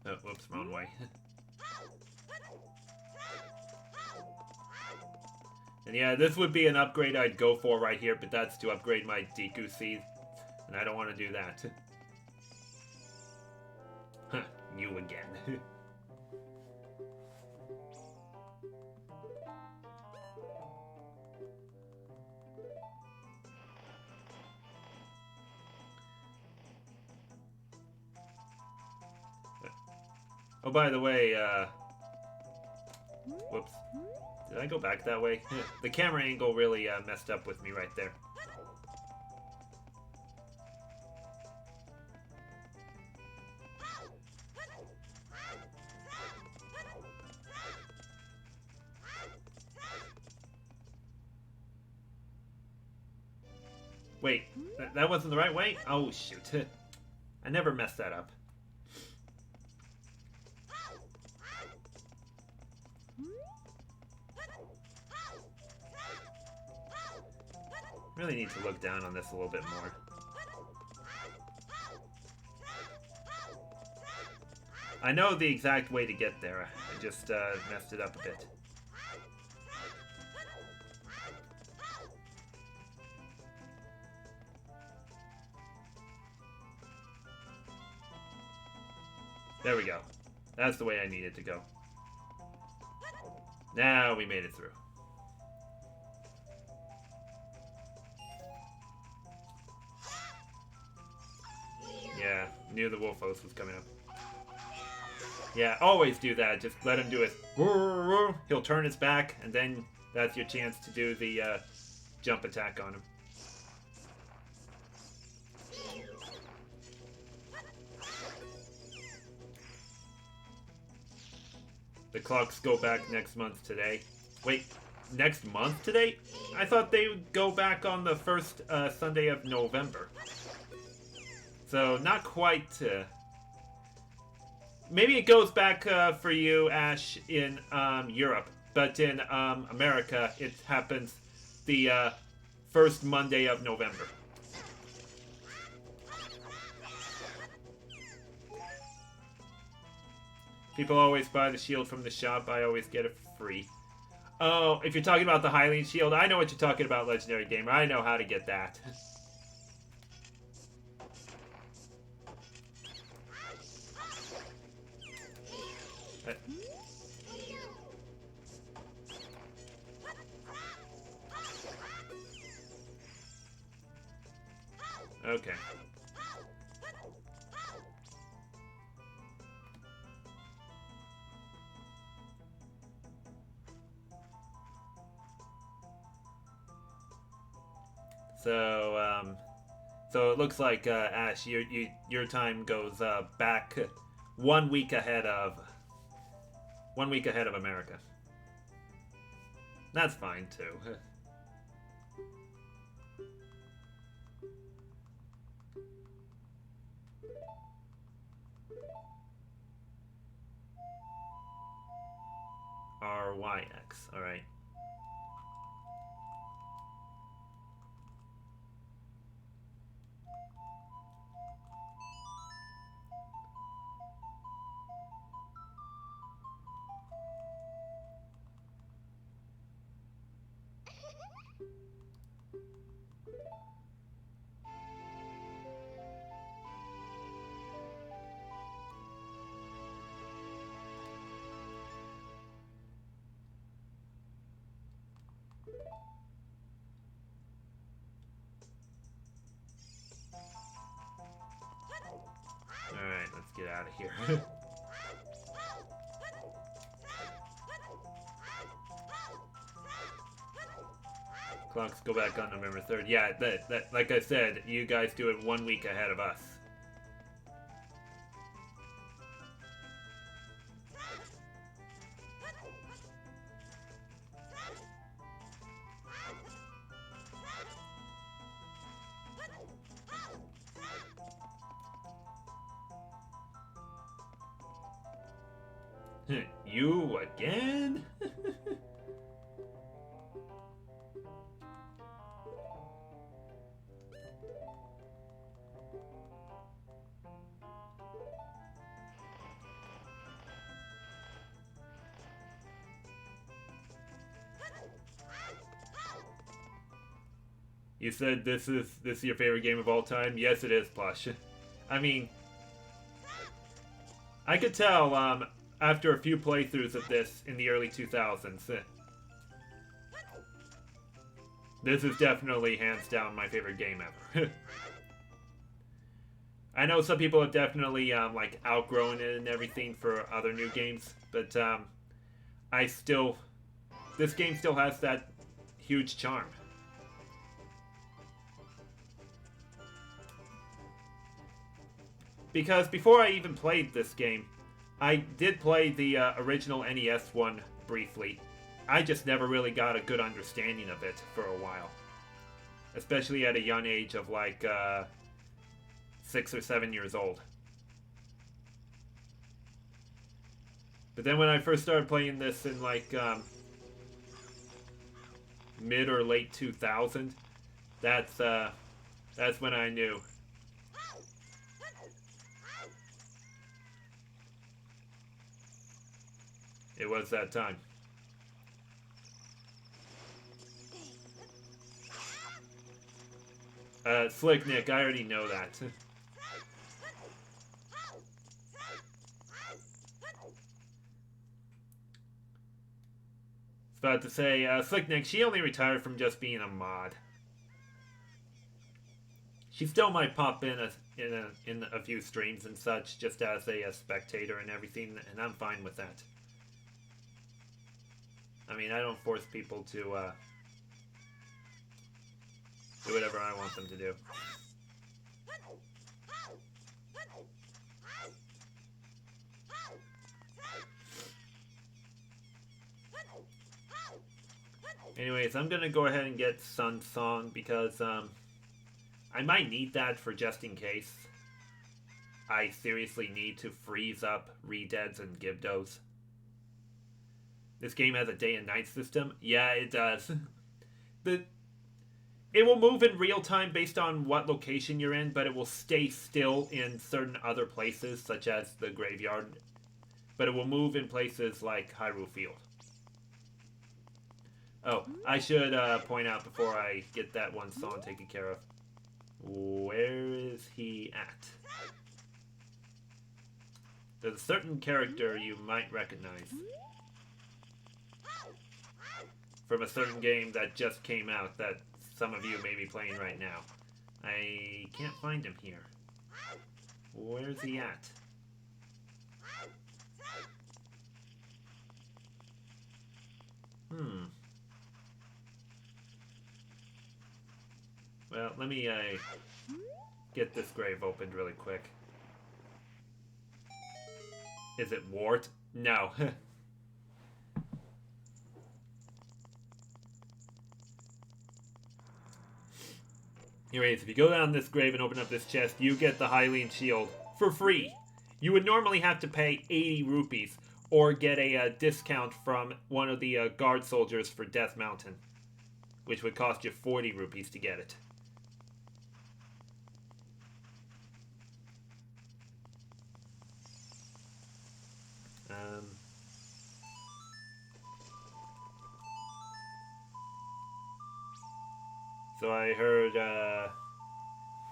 Oh, whoops, wrong way. And yeah, this would be an upgrade I'd go for right here, but that's to upgrade my Deku Seed. And I don't want to do that. Huh, you again. Oh, by the way, whoops. Did I go back that way? The camera angle really messed up with me right there. Wait, that wasn't the right way? Oh, shoot. I never messed that up. Really need to look down on this a little bit more. I know the exact way to get there. I just messed it up a bit. There we go. That's the way I needed to go. Now we made it through. Yeah, knew the wolf host was coming up. Yeah, always do that. Just let him do it. He'll turn his back, and then that's your chance to do the jump attack on him. The clocks go back next month today. Wait, next month today? I thought they would go back on the first Sunday of November. So, not quite... maybe it goes back for you, Ash, in Europe. But in America, it happens the first Monday of November. People always buy the shield from the shop. I always get it free. Oh, if you're talking about the Hylian shield, I know what you're talking about, Legendary Gamer. I know how to get that. Okay. So it looks like Ash, your time goes back 1 week ahead of America. That's fine too. RYX. All right. Alright, let's get out of here. Clocks go back on November 3rd. Yeah, that like I said, you guys do it 1 week ahead of us. You again? You said this is your favorite game of all time? Yes, it is, Plush. I mean, I could tell after a few playthroughs of this in the early 2000s. This is definitely hands down my favorite game ever. I know some people have definitely like outgrown it and everything for other new games, but this game still has that huge charm. Because before I even played this game, I did play the original NES one briefly. I just never really got a good understanding of it for a while. Especially at a young age of like 6 or 7 years old. But then when I first started playing this in like mid or late 2000, that's when I knew. It was that time. Slick Nick, I already know that. About to say, Slick Nick, she only retired from just being a mod. She still might pop in a few streams and such, just as a spectator and everything, and I'm fine with that. I mean, I don't force people to do whatever I want them to do. Anyways, I'm gonna go ahead and get Sun Song because I might need that for just in case I seriously need to freeze up Redeads and Gibdos. This game has a day and night system. Yeah, it does. It will move in real time based on what location you're in, but it will stay still in certain other places, such as the graveyard. But it will move in places like Hyrule Field. Oh, I should point out before I get that one song taken care of. Where is he at? There's a certain character you might recognize from a certain game that just came out that some of you may be playing right now. I can't find him here. Where's he at? Well, let me get this grave opened really quick. Is it Wart? No. Anyways, if you go down this grave and open up this chest, you get the Hylian shield for free. You would normally have to pay 80 rupees or get a discount from one of the guard soldiers for Death Mountain, which would cost you 40 rupees to get it. So I heard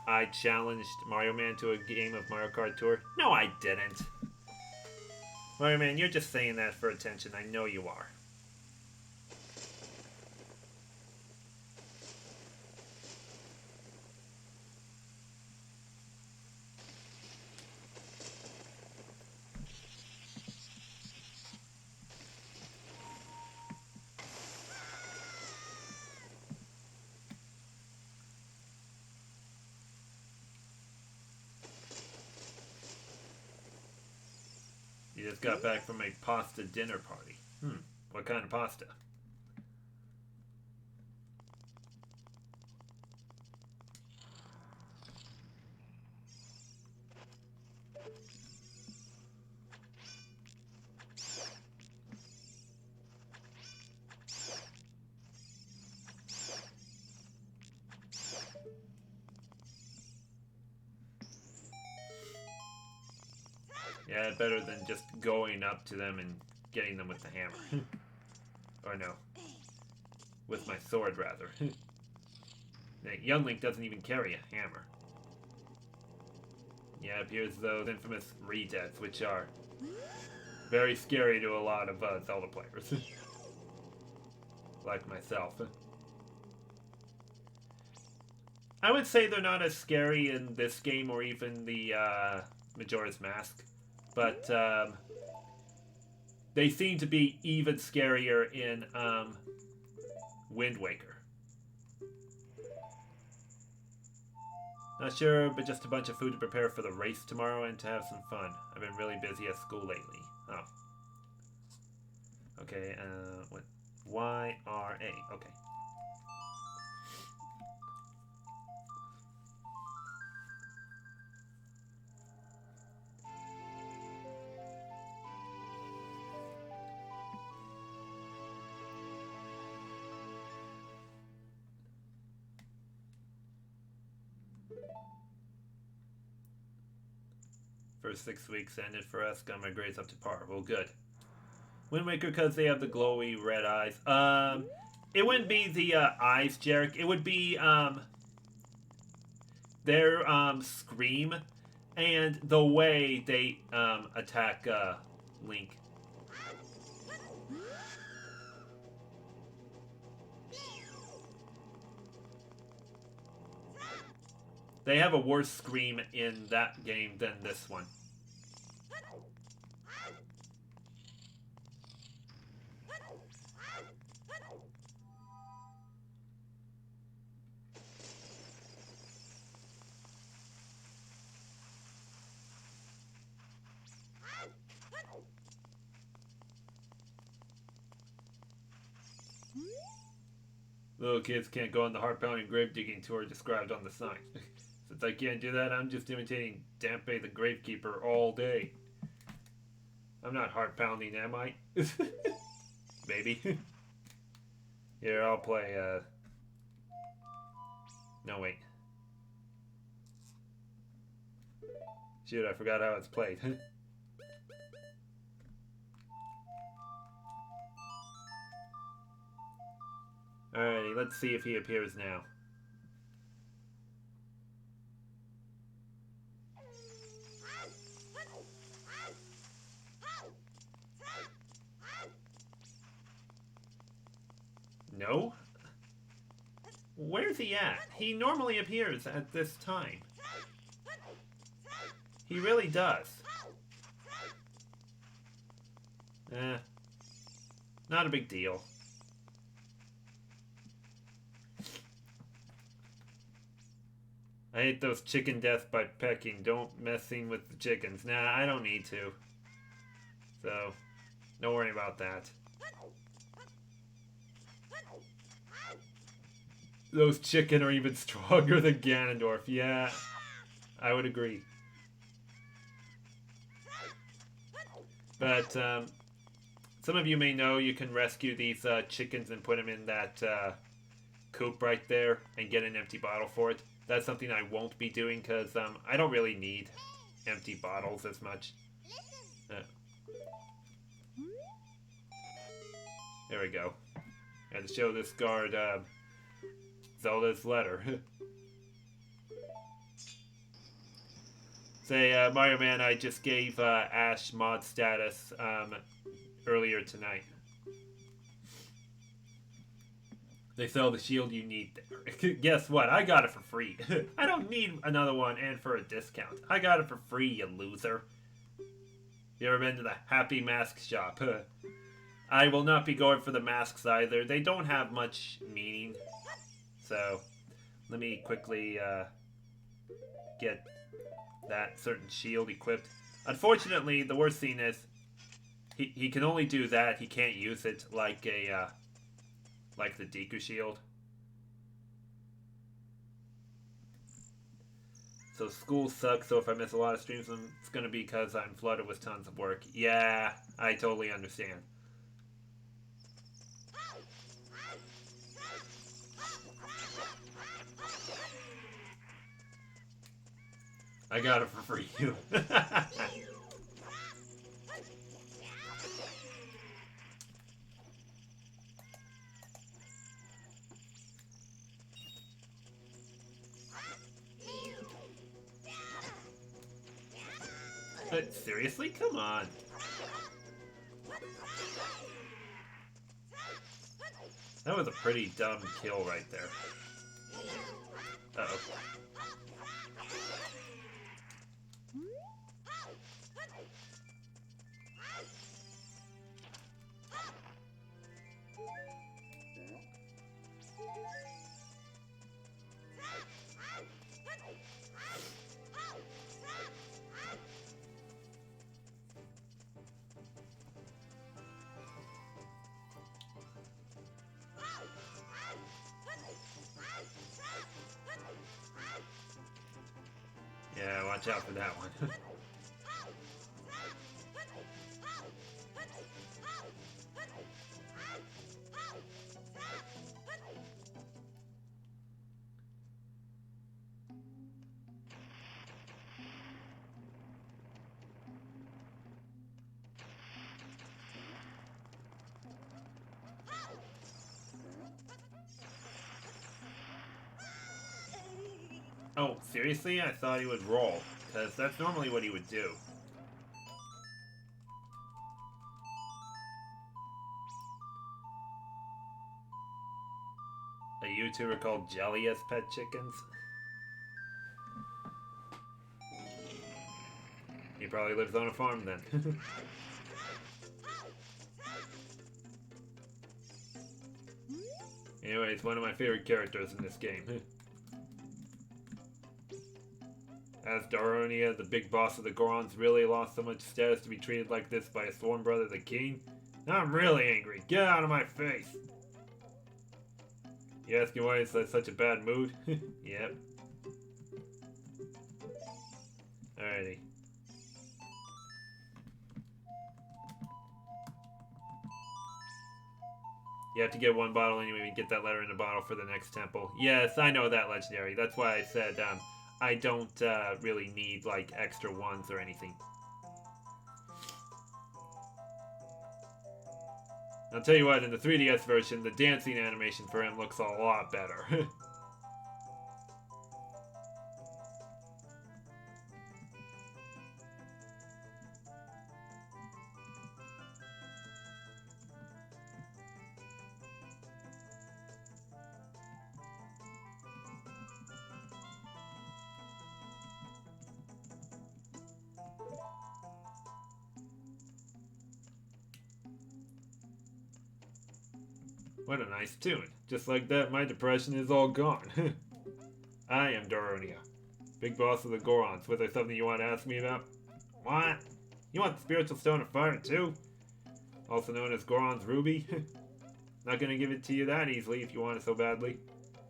I challenged Mario Man to a game of Mario Kart Tour. No, I didn't. Mario Man, you're just saying that for attention. I know you are. You just got back from a pasta dinner party. What kind of pasta? Yeah, better than just going up to them and getting them with the hammer. Or no. With my sword, rather. Young Link doesn't even carry a hammer. Yeah, it appears those infamous re-deaths, which are very scary to a lot of Zelda players. Like myself. I would say they're not as scary in this game or even the Majora's Mask, but they seem to be even scarier in Wind Waker. Not sure, but just a bunch of food to prepare for the race tomorrow and to have some fun. I've been really busy at school lately. Oh. Okay, what? Y-R-A. Okay. First 6 weeks ended for us. Got my grades up to par. Well, good. Wind Waker because they have the glowy red eyes. It wouldn't be the eyes, Jarek. It would be their scream and the way they attack Link. They have a worse scream in that game than this one. Little kids can't go on the heart-pounding grave digging tour described on the sign. Since I can't do that, I'm just imitating Dampe the Gravekeeper all day. I'm not heart-pounding, am I? Maybe. Here, I'll play, No, wait. Shoot, I forgot how it's played. Alrighty, let's see if he appears now. No? Where's he at? He normally appears at this time. He really does. Not a big deal. I hate those chicken death by pecking. Don't messing with the chickens. Nah, I don't need to. So, don't worry about that. Those chicken are even stronger than Ganondorf. Yeah, I would agree. But, some of you may know you can rescue these chickens and put them in that coop right there and get an empty bottle for it. That's something I won't be doing because I don't really need empty bottles as much. There we go. I had to show this guard Zelda's letter. Say, Mario Man, I just gave Ash mod status earlier tonight. They sell the shield you need there. Guess what? I got it for free. I don't need another one and for a discount. I got it for free, you loser. You ever been to the Happy Mask shop? I will not be going for the masks either. They don't have much meaning. So, let me quickly get that certain shield equipped. Unfortunately, the worst thing is he can only do that. He can't use it like a like the Deku shield. So school sucks, so if I miss a lot of streams, it's going to be because I'm flooded with tons of work. Yeah, I totally understand. I got it for free. Seriously? Come on. That was a pretty dumb kill right there. Uh-oh. Yeah, watch out for that one. Oh, seriously? I thought he would roll, because that's normally what he would do. A YouTuber called Jelly as pet chickens? He probably lives on a farm then. Anyways, one of my favorite characters in this game. As Daronia, the big boss of the Gorons, really lost so much status to be treated like this by a sworn brother, the king? Now I'm really angry. Get out of my face! You asking why it's in such a bad mood? Yep. Alrighty. You have to get one bottle anyway and get that letter in the bottle for the next temple. Yes, I know that, Legendary. That's why I said I don't really need like extra ones or anything. I'll tell you what, in the 3DS version, the dancing animation for him looks a lot better. What a nice tune. Just like that, my depression is all gone. I am Daronia, big boss of the Gorons. Was there something you want to ask me about? What? You want the spiritual stone of fire too? Also known as Goron's ruby? Not gonna give it to you that easily if you want it so badly.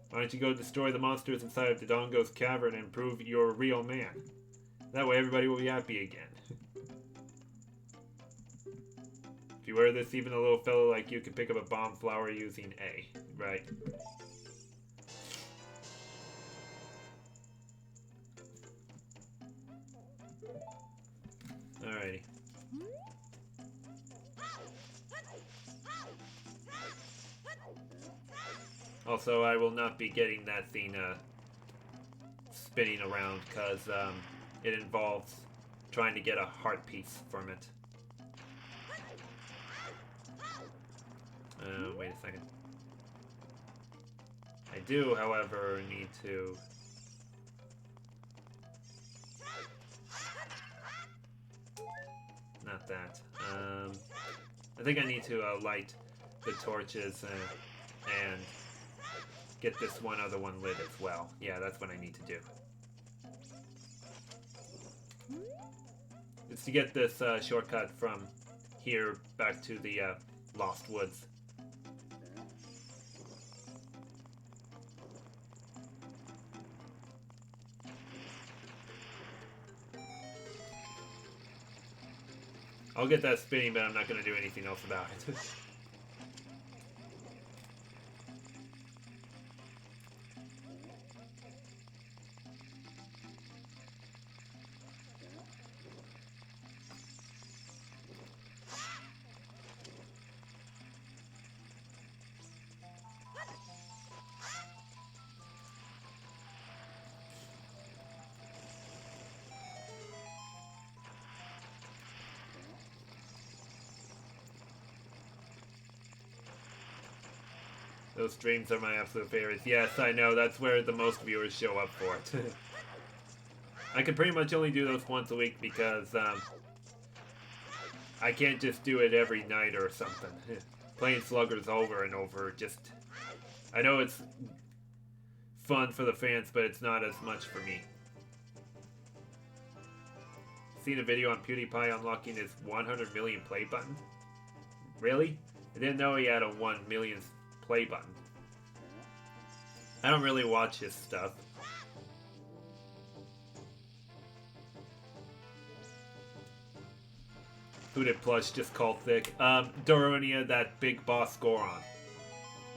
Why don't you go destroy the monsters inside of Dodongo's cavern and prove you're a real man? That way everybody will be happy again. If you wear this, even a little fellow like you can pick up a bomb flower using A. Right. Alrighty. Also, I will not be getting that thing spinning around because it involves trying to get a heart piece from it. Wait a second. I do, however, need to... Not that. I think I need to light the torches and get this one other one lit as well. Yeah, that's what I need to do. It's to get this shortcut from here back to the Lost Woods. I'll get that spinning, but I'm not going to do anything else about it. Those streams are my absolute favorites. Yes, I know. That's where the most viewers show up for it. I can pretty much only do those once a week because I can't just do it every night or something. Playing Sluggers over and over just... I know it's fun for the fans, but it's not as much for me. Seen a video on PewDiePie unlocking his 100 million play button? Really? I didn't know he had a 1 millionth play button. I don't really watch his stuff. Who did Plush just call thick? Darunia, that big boss Goron.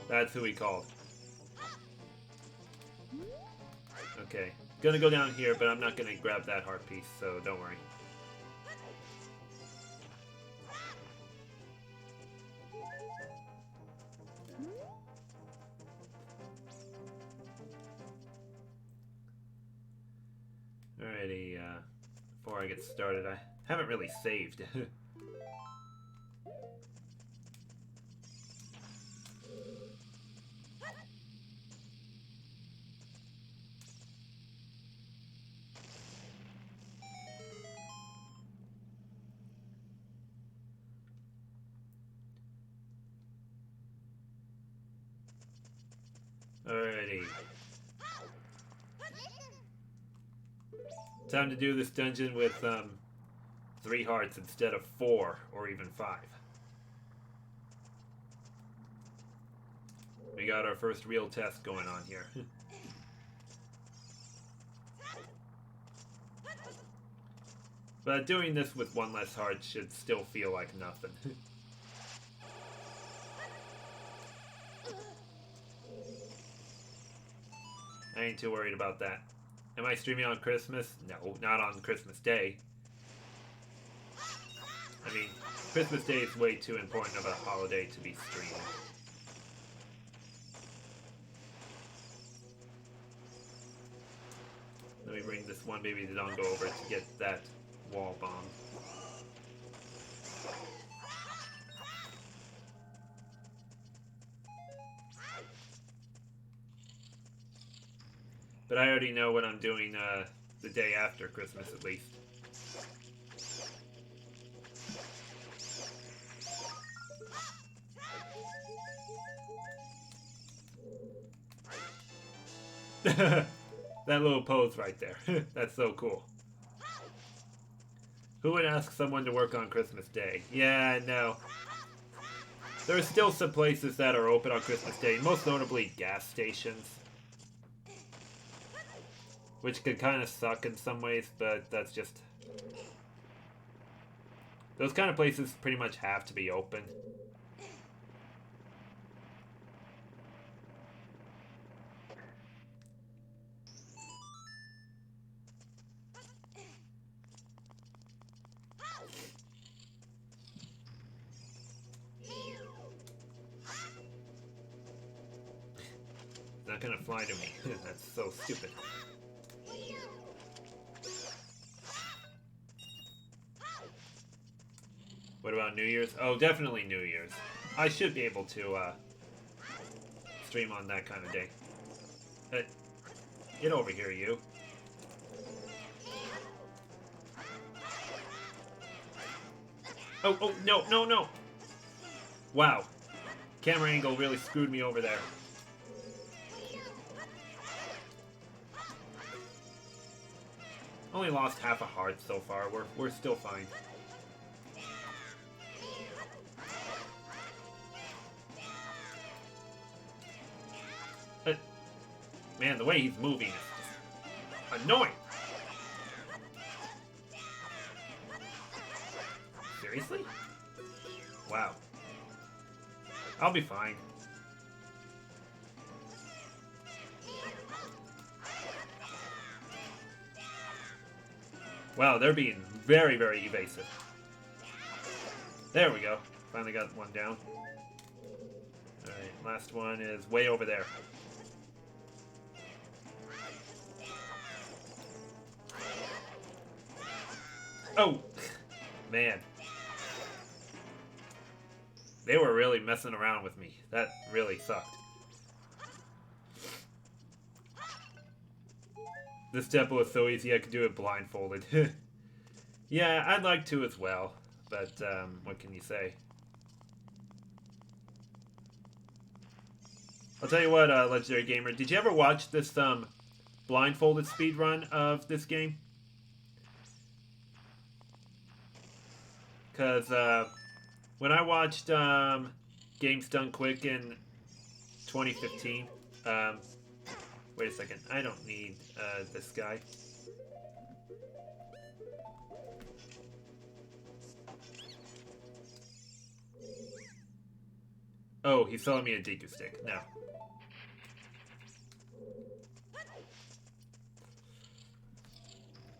That's who he called. Okay. Gonna go down here, but I'm not gonna grab that heart piece, so don't worry. Alrighty, before I get started, I haven't really saved. Alrighty. Time to do this dungeon with 3 hearts instead of 4 or even 5. We got our first real test going on here. But doing this with 1 less heart should still feel like nothing. I ain't too worried about that. Am I streaming on Christmas? No, not on Christmas Day. I mean, Christmas Day is way too important of a holiday to be streaming. Let me bring this one baby Dodongo over to get that wall bomb. But I already know what I'm doing the day after Christmas, at least. That little pose right there. That's so cool. Who would ask someone to work on Christmas Day? Yeah, I know. There are still some places that are open on Christmas Day, most notably gas stations. Which could kind of suck in some ways, but that's just... Those kind of places pretty much have to be open. It's not gonna fly to me. That's so stupid. What about New Year's? Oh, definitely New Year's. I should be able to stream on that kind of day. Get over here, you. Oh, no, no, no! Wow. Camera angle really screwed me over there. Only lost half a heart so far. We're still fine. Man, the way he's moving is just annoying. Seriously? Wow. I'll be fine. Wow, they're being very, very evasive. There we go. Finally got one down. Alright, last one is way over there. Oh! Man. They were really messing around with me. That really sucked. This temple is so easy I could do it blindfolded. Yeah, I'd like to as well. But, what can you say? I'll tell you what, Legendary Gamer. Did you ever watch this, blindfolded speedrun of this game? Because, when I watched, Games Done Quick in 2015, wait a second. I don't need, this guy. Oh, he's selling me a Deku stick. No.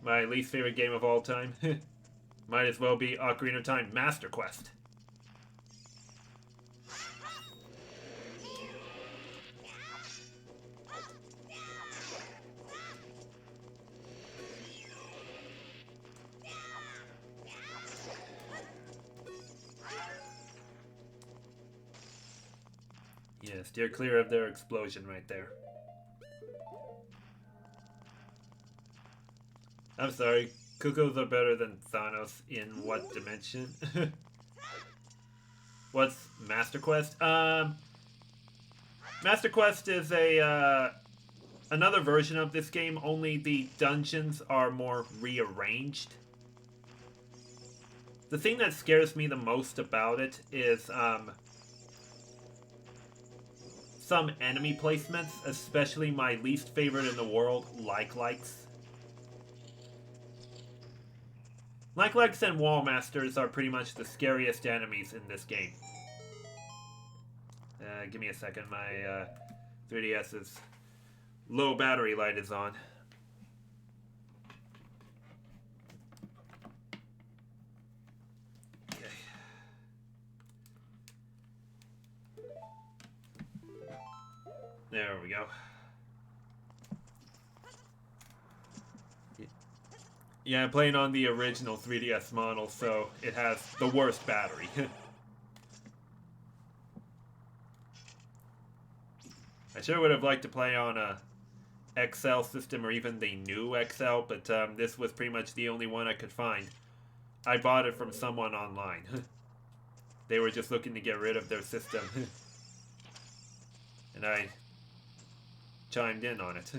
My least favorite game of all time. Might as well be Ocarina of Time Master Quest. Yeah, steer clear of their explosion right there. I'm sorry, Cuckoos are better than Thanos in what dimension? What's Master Quest? Master Quest is a, another version of this game, only the dungeons are more rearranged. The thing that scares me the most about it is, some enemy placements, especially my least favorite in the world, likes. Likes and Wall Masters are pretty much the scariest enemies in this game. Give me a second, my 3DS's low battery light is on. Okay. There we go. Yeah, I'm playing on the original 3DS model, so it has the worst battery. I sure would have liked to play on a XL system or even the new XL, but this was pretty much the only one I could find. I bought it from someone online. They were just looking to get rid of their system. And I chimed in on it.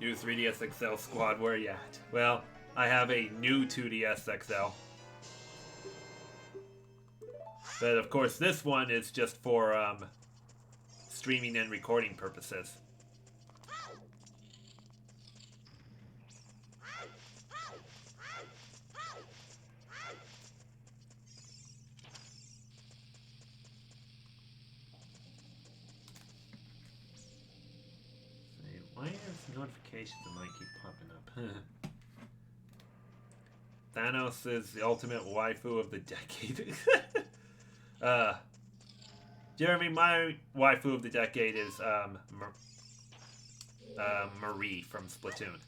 New 3DS XL squad, where you at? Well, I have a new 2DS XL. But of course this one is just for streaming and recording purposes. Why is notifications that might keep popping up? Thanos is the ultimate waifu of the decade. Jeremy, my waifu of the decade is Marie from Splatoon.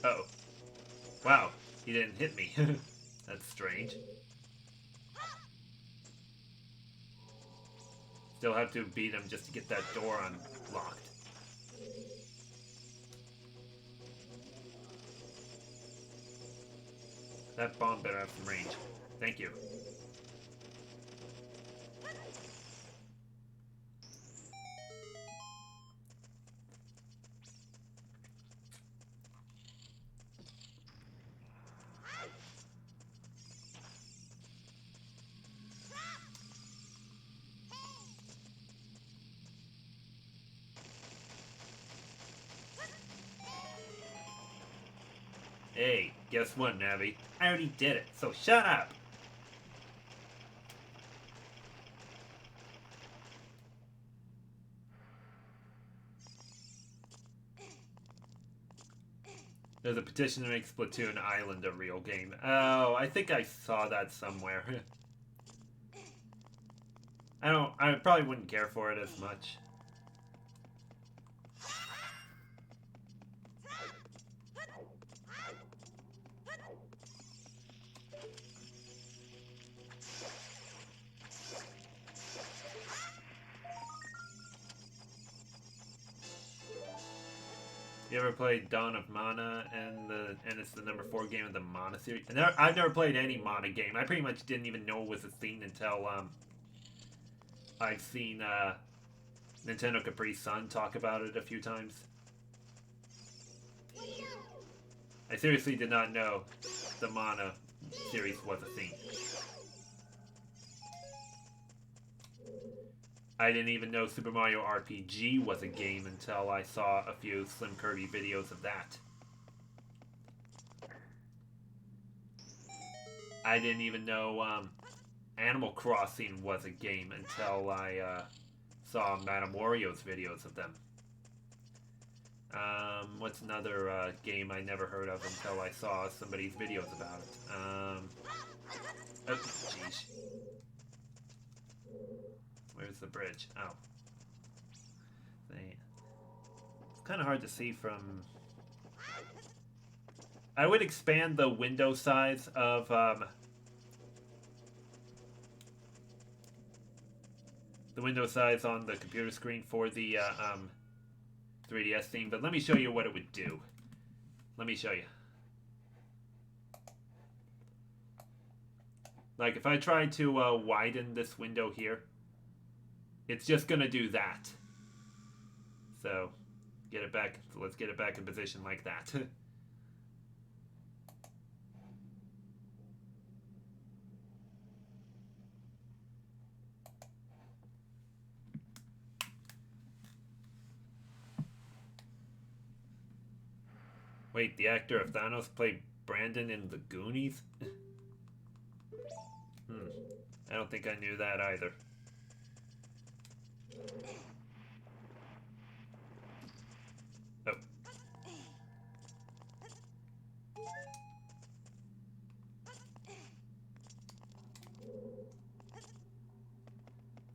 Oh. Wow, he didn't hit me. That's strange. Still have to beat him just to get that door unlocked. That bomb better have some range. Thank you. Hey, guess what, Navi? I already did it, so shut up! There's a petition to make Splatoon Island a real game. Oh, I think I saw that somewhere. I probably wouldn't care for it as much. You ever played Dawn of Mana and it's the number 4 game of the Mana series? I've never played any Mana game. I pretty much didn't even know it was a thing until I've seen Nintendo Capri Sun talk about it a few times. I seriously did not know the Mana series was a thing. I didn't even know Super Mario RPG was a game until I saw a few Slim Kirby videos of that. I didn't even know Animal Crossing was a game until I saw Madame Wario's videos of them. What's another game I never heard of until I saw somebody's videos about it? Oh, jeez. Where's the bridge? Oh. It's kind of hard to see from... I would expand the window size of... the window size on the computer screen for the 3DS theme, but let me show you what it would do. Let me show you. Like, if I try to widen this window here, it's just gonna do that. So, get it back. So let's get it back in position like that. Wait, the actor of Thanos played Brandon in The Goonies? I don't think I knew that either. Oh.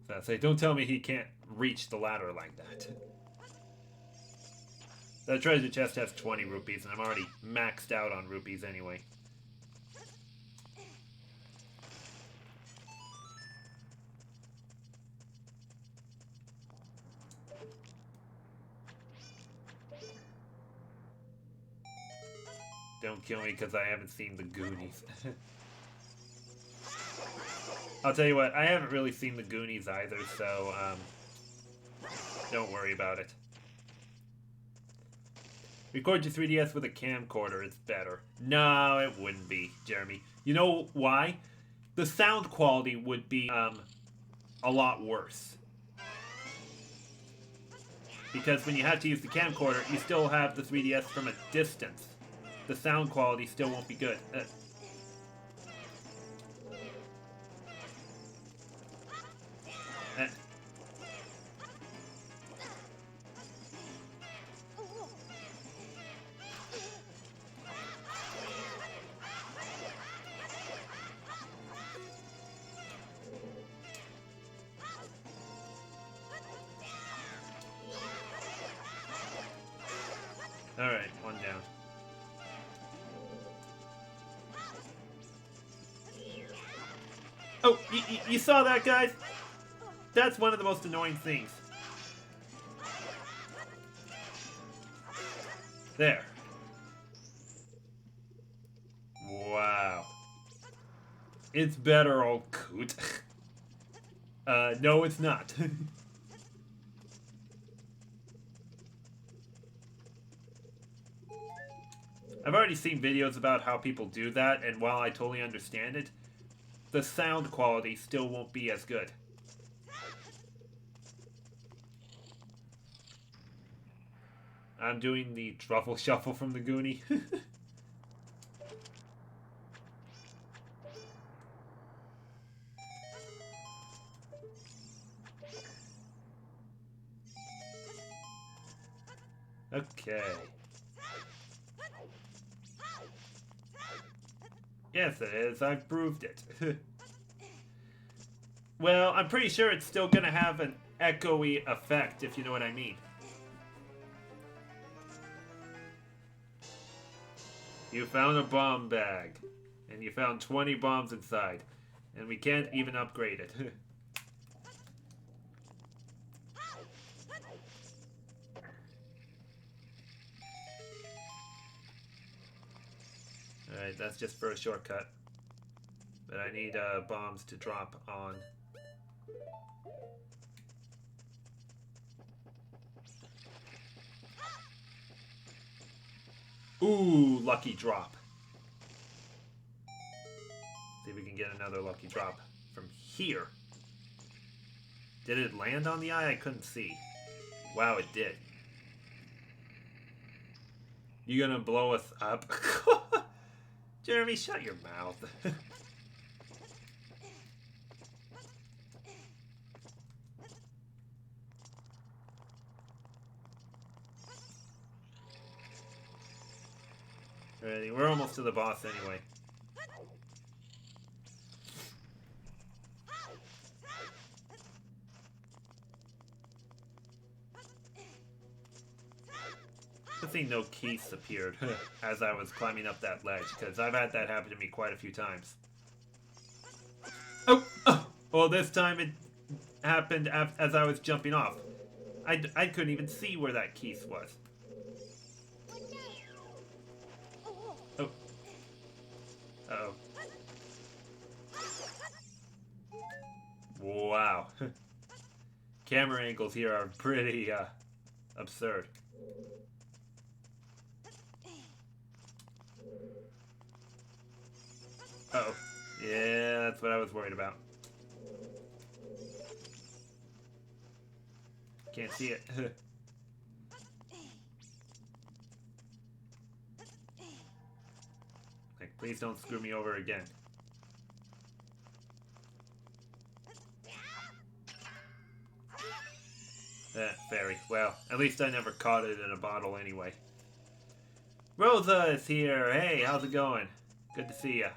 So I say, don't tell me he can't reach the ladder like that. That treasure chest has 20 rupees, and I'm already maxed out on rupees anyway. Don't kill me because I haven't seen The Goonies. I'll tell you what, I haven't really seen The Goonies either, so don't worry about it. Record your 3DS with a camcorder, it's better. No, it wouldn't be, Jeremy. You know why? The sound quality would be a lot worse. Because when you have to use the camcorder, you still have the 3DS from a distance. The sound quality still won't be good. Alright, one down. Oh, you saw that, guys? That's one of the most annoying things. There. Wow. It's better, old coot. No, it's not. I've already seen videos about how people do that, and while I totally understand it, the sound quality still won't be as good. I'm doing the truffle shuffle from the Goonie. Okay. Yes, it is. I've proved it. Well, I'm pretty sure it's still gonna have an echoey effect, if you know what I mean. You found a bomb bag. And you found 20 bombs inside. And we can't even upgrade it. Alright, that's just for a shortcut. But I need bombs to drop on. Ooh, lucky drop. See if we can get another lucky drop from here. Did it land on the eye? I couldn't see. Wow, it did. You gonna blow us up? Jeremy, shut your mouth. Alrighty, we're almost to the boss anyway. Good thing no keys appeared as I was climbing up that ledge, because I've had that happen to me quite a few times. Oh! Oh! Well, this time it happened as I was jumping off. I couldn't even see where that keys was. Oh. Uh-oh. Wow. Camera angles here are pretty, absurd. Uh-oh. Yeah, that's what I was worried about. Can't see it. Like, please don't screw me over again. Fairy. Well, at least I never caught it in a bottle anyway. Rosa is here. Hey, how's it going? Good to see ya.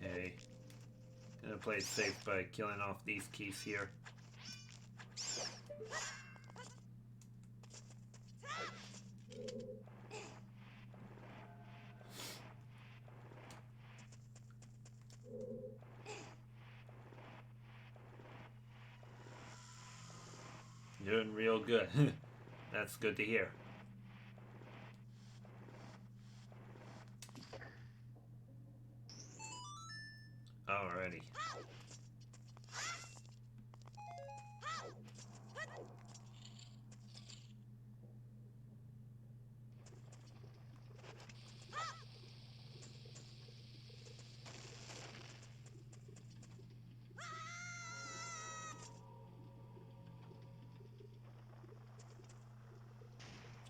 Okay. Gonna play it safe by killing off these keys here. Doing real good. That's good to hear. Alrighty.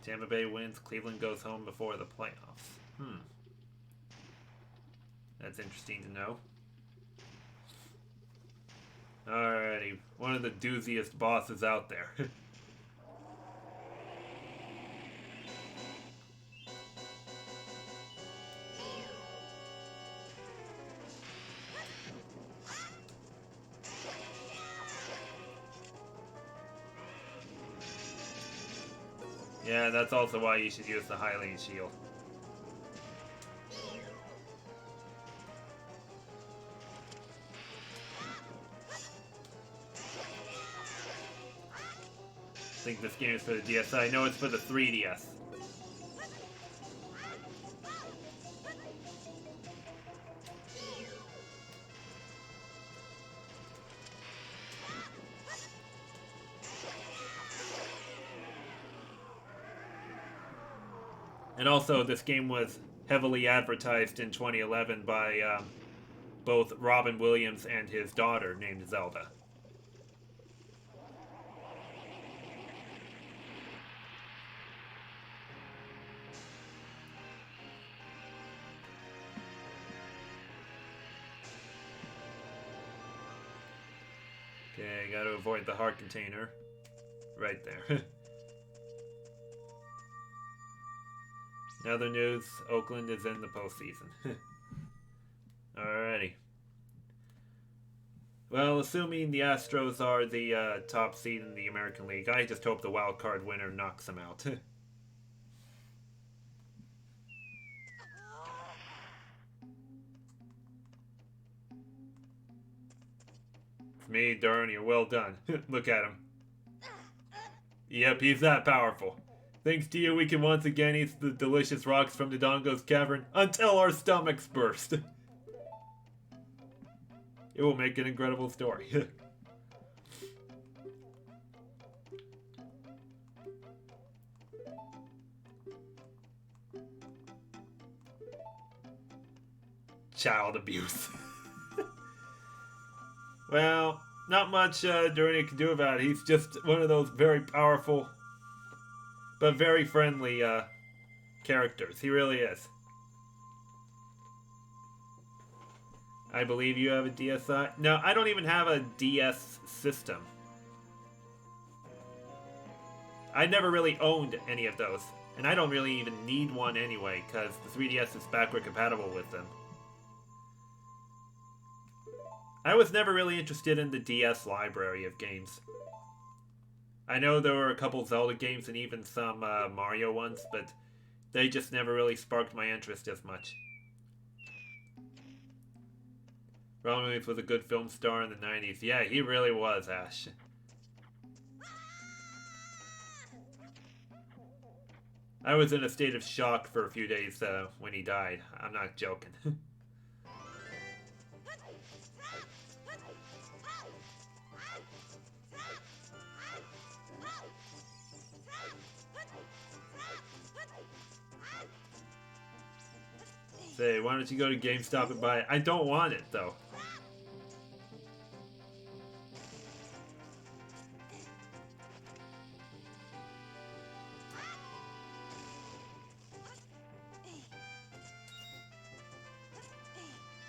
Tampa Bay wins, Cleveland goes home before the playoffs. That's interesting to know. Alrighty, one of the dooziest bosses out there. Yeah, that's also why you should use the Hylian shield. I think this game is for the DS. I know it's for the 3DS. And also, this game was heavily advertised in 2011 by both Robin Williams and his daughter named Zelda. Okay, gotta avoid the heart container. Right there. In other news, Oakland is in the postseason. Alrighty. Well, assuming the Astros are the top seed in the American League, I just hope the wild card winner knocks them out. It's me, darn you. Well done. Look at him. Yep, he's that powerful. Thanks to you, we can once again eat the delicious rocks from the Dongo's cavern until our stomachs burst. It will make an incredible story. Child abuse. Well, not much Durnia can do about it. He's just one of those very powerful but very friendly characters. He really is. I believe you have a DSi. No, I don't even have a DS system. I never really owned any of those. And I don't really even need one anyway, because the 3DS is backward compatible with them. I was never really interested in the DS library of games. I know there were a couple Zelda games and even some Mario ones, but they just never really sparked my interest as much. Ron Williams was a good film star in the 90s. Yeah, he really was, Ash. I was in a state of shock for a few days when he died. I'm not joking. Say, why don't you go to GameStop and buy it? I don't want it, though.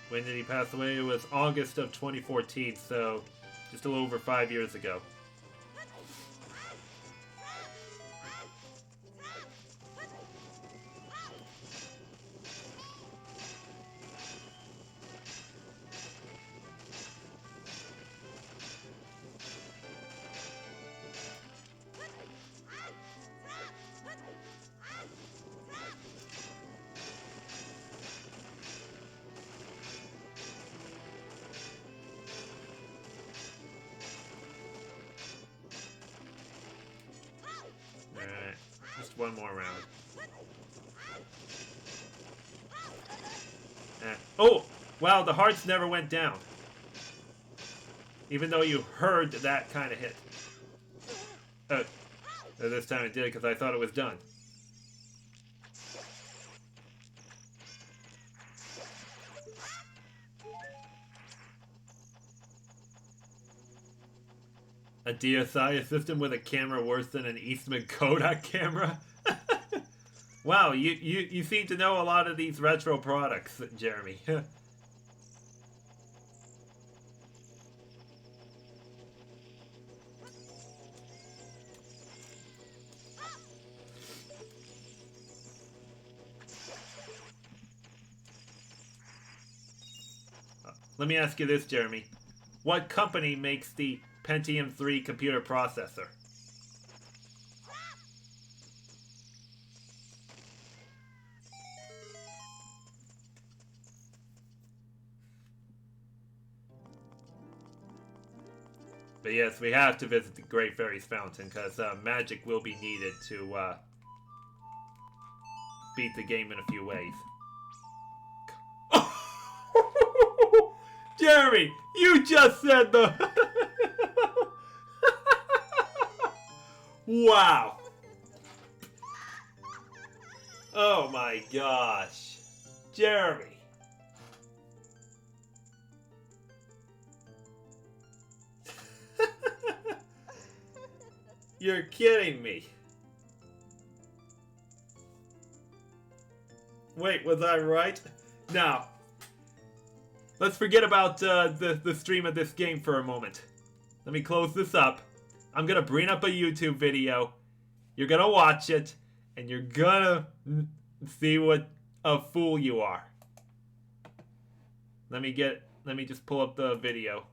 When did he pass away? It was August of 2014, so just a little over 5 years ago. One more round. Oh! Wow, the hearts never went down. Even though you heard that kind of hit. This time it did because I thought it was done. A DSi system with a camera worse than an Eastman Kodak camera? Wow, you seem to know a lot of these retro products, Jeremy. Let me ask you this, Jeremy. What company makes the Pentium 3 computer processor? But yes, we have to visit the Great Fairy's Fountain, because magic will be needed to beat the game in a few ways. Jeremy, you just said the... Wow. Oh my gosh. Jeremy. You're kidding me. Wait, was I right? Now, let's forget about the stream of this game for a moment. Let me close this up. I'm gonna bring up a YouTube video. You're gonna watch it, and you're gonna see what a fool you are. Let me just pull up the video.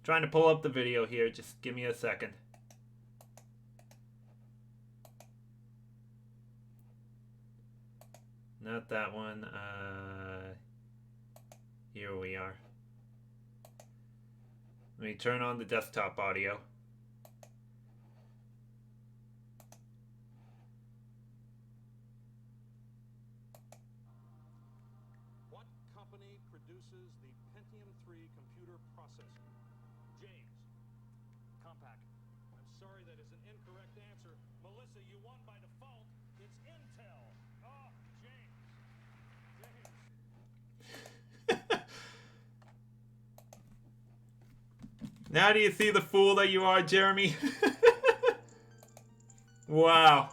Trying to pull up the video here. Just give me a second. Not that one. Here we are. Let me turn on the desktop audio. What company produces the Pentium 3 computer processor? James. Compaq. I'm sorry, that is an incorrect answer. Melissa, you won by default. It's Intel. Oh, James. Now do you see the fool that you are, Jeremy? Wow.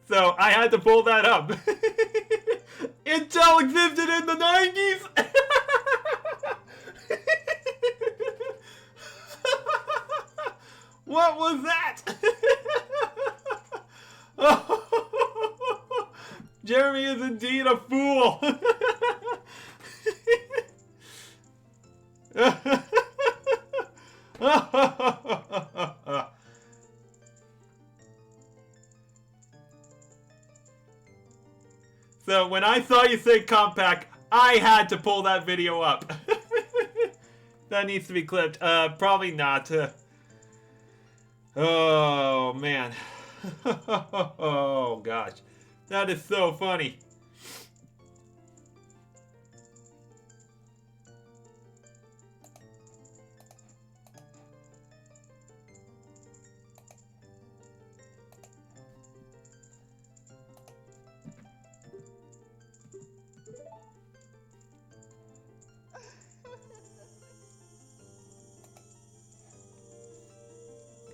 So I had to pull that up. Intel existed in the 90s. What was that? Jeremy is indeed a fool. So when I saw you say Compaq, I had to pull that video up. That needs to be clipped. Probably not. Oh, man. Oh, gosh. That is so funny.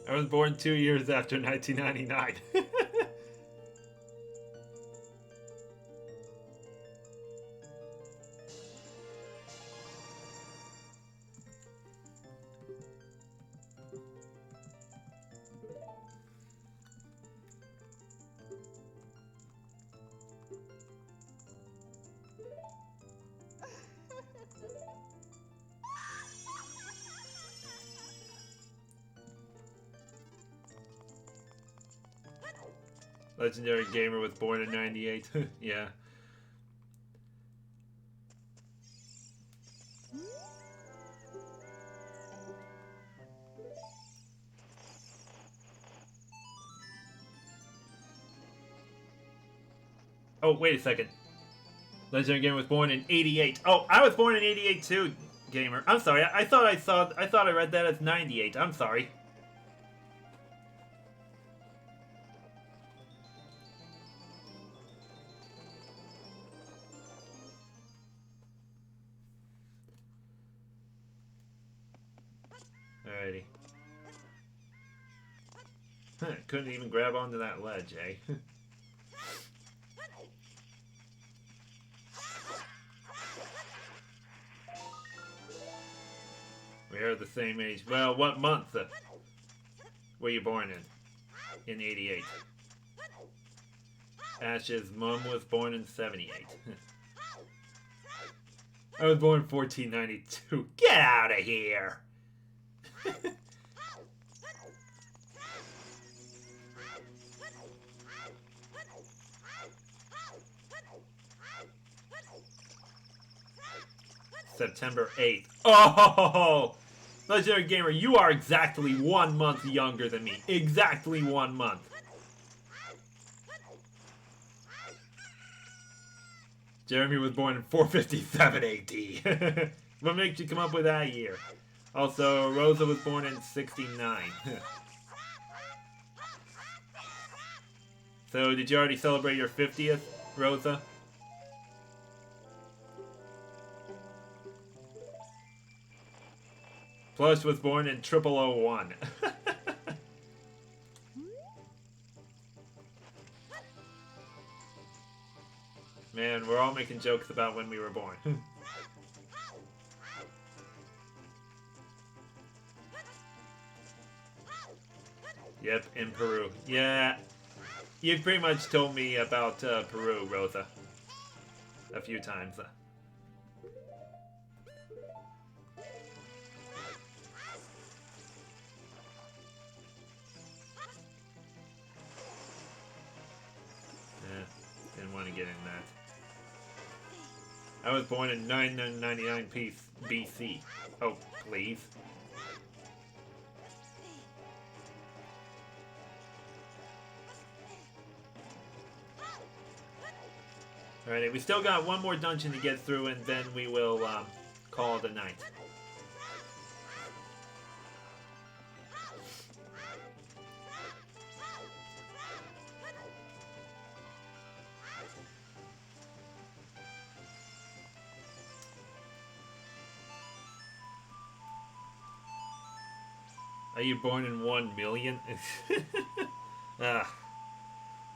I was born 2 years after 1999. Legendary gamer was born in 98. Yeah. Oh, wait a second. Legendary gamer was born in 88. Oh, I was born in 88 too, gamer. I'm sorry. I thought I read that as 98. I'm sorry. Alrighty. Couldn't even grab onto that ledge, eh? We are the same age. Well, what month were you born in? in 88. Ash's mom was born in 78. I was born in 1492. Get out of here! September 8th. Oh! Legendary Gamer, you are exactly 1 month younger than me. Exactly 1 month. Jeremy was born in 457 AD. What makes you come up with that year? Also, Rosa was born in 69. So, did you already celebrate your 50th, Rosa? Plush was born in 0001. Man, we're all making jokes about when we were born. Yep, in Peru. Yeah, you've pretty much told me about Peru, Rosa. A few times. Didn't want to get in that. I was born in 999 BC. Oh, please. Alright, we still got one more dungeon to get through, and then we will call it a night. Are you born in 1 million?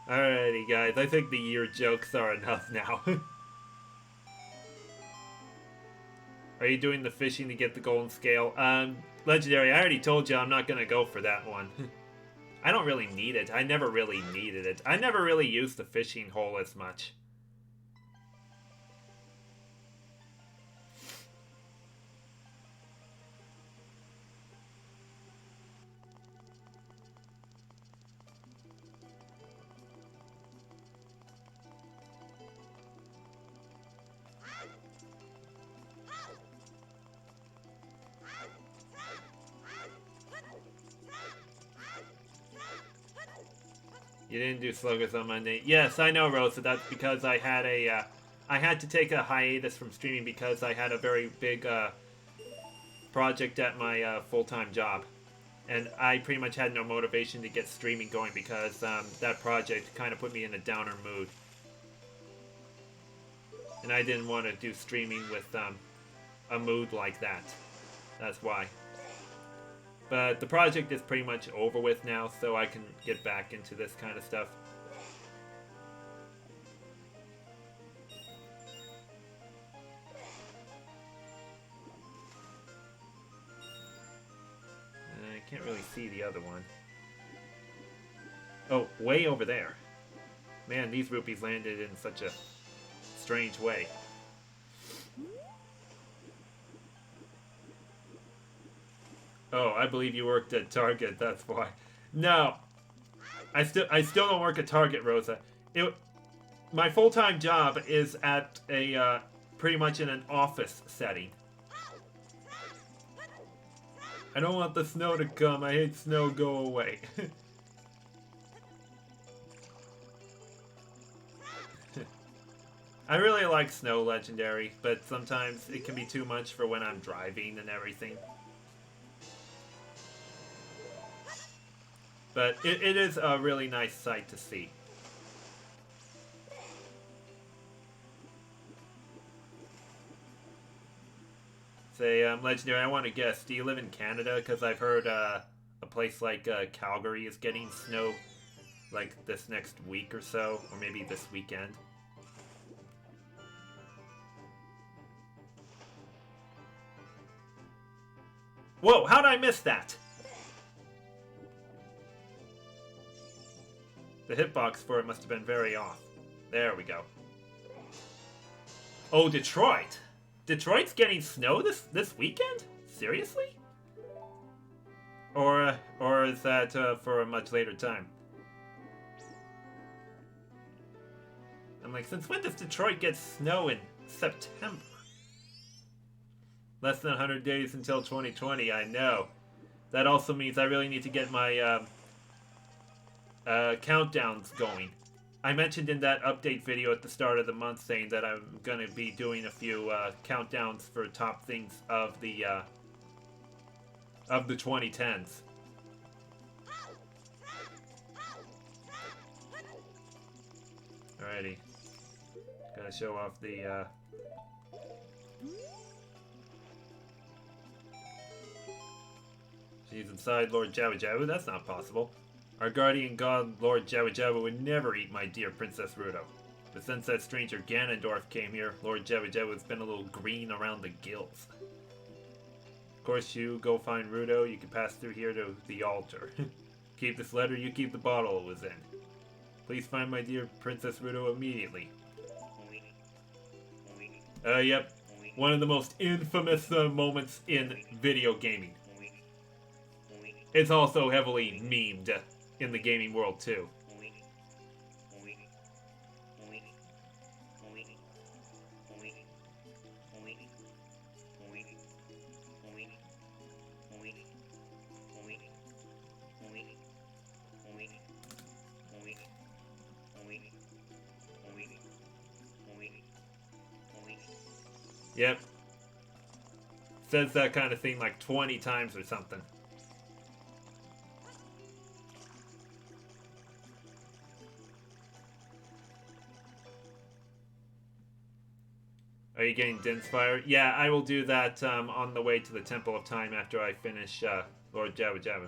Alrighty, guys. I think the year jokes are enough now. Are you doing the fishing to get the golden scale? Legendary, I already told you I'm not gonna go for that one. I don't really need it. I never really needed it. I never really used the fishing hole as much. You didn't do Sluggers on Monday. Yes, I know, Rosa. That's because I had I had to take a hiatus from streaming because I had a very big project at my full-time job, and I pretty much had no motivation to get streaming going because that project kind of put me in a downer mood, and I didn't want to do streaming with a mood like that. That's why. But the project is pretty much over with now, so I can get back into this kind of stuff. I can't really see the other one. Oh, way over there. Man, these rupees landed in such a strange way. Oh, I believe you worked at Target, that's why. No. I still don't work at Target, Rosa. My full-time job is at a pretty much in an office setting. I don't want the snow to come. I hate snow. Go away. I really like snow, Legendary, but sometimes it can be too much for when I'm driving and everything. But it is a really nice sight to see. Say, Legendary, I want to guess, do you live in Canada? Because I've heard a place like Calgary is getting snow like this next week or so, or maybe this weekend. Whoa, how'd I miss that? The hitbox for it must have been very off. There we go. Oh, Detroit! Detroit's getting snow this weekend? Seriously? Or is that for a much later time? I'm like, since when does Detroit get snow in September? Less than 100 days until 2020, I know. That also means I really need to get my countdowns going. I mentioned in that update video at the start of the month saying that I'm going to be doing a few countdowns for top things of the 2010s. Alrighty. Gotta show off the she's inside Lord Jawa Jawa. That's not possible. Our guardian god, Lord Jawa Jawa, would never eat my dear Princess Ruto. But since that stranger Ganondorf came here, Lord Jawa Jawa has been a little green around the gills. Of course, you go find Ruto, you can pass through here to the altar. Keep this letter, you keep the bottle it was in. Please find my dear Princess Ruto immediately. Yep. One of the most infamous moments in video gaming. It's also heavily memed in the gaming world, too. Yep. Says that kind of thing like 20 times or something. Are you getting Dinspire? Yeah, I will do that on the way to the Temple of Time after I finish Lord Jawa Jawa.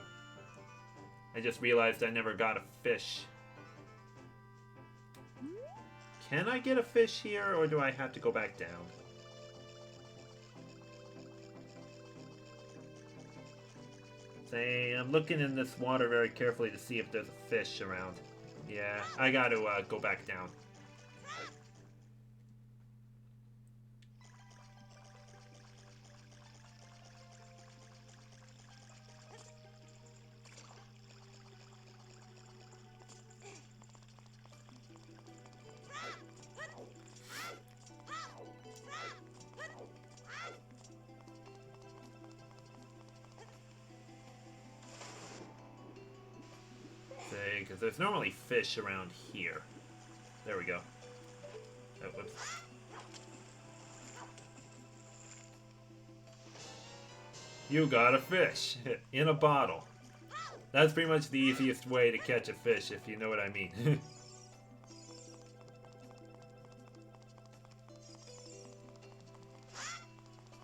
I just realized I never got a fish. Can I get a fish here, or do I have to go back down? Say, I'm looking in this water very carefully to see if there's a fish around. Yeah, I gotta go back down. Because there's normally fish around here. There we go. Oh, whoops. You got a fish in a bottle. That's pretty much the easiest way to catch a fish, if you know what I mean.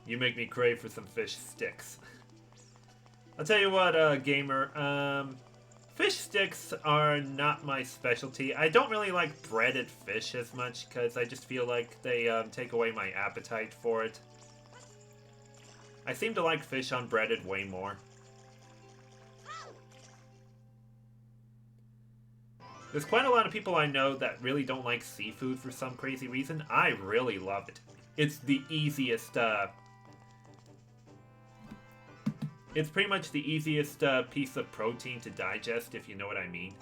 You make me crave for some fish sticks. I'll tell you what, gamer. Fish sticks are not my specialty. I don't really like breaded fish as much because I just feel like they take away my appetite for it. I seem to like fish unbreaded way more. There's quite a lot of people I know that really don't like seafood for some crazy reason. I really love it. It's the easiest, it's pretty much the easiest piece of protein to digest, if you know what I mean.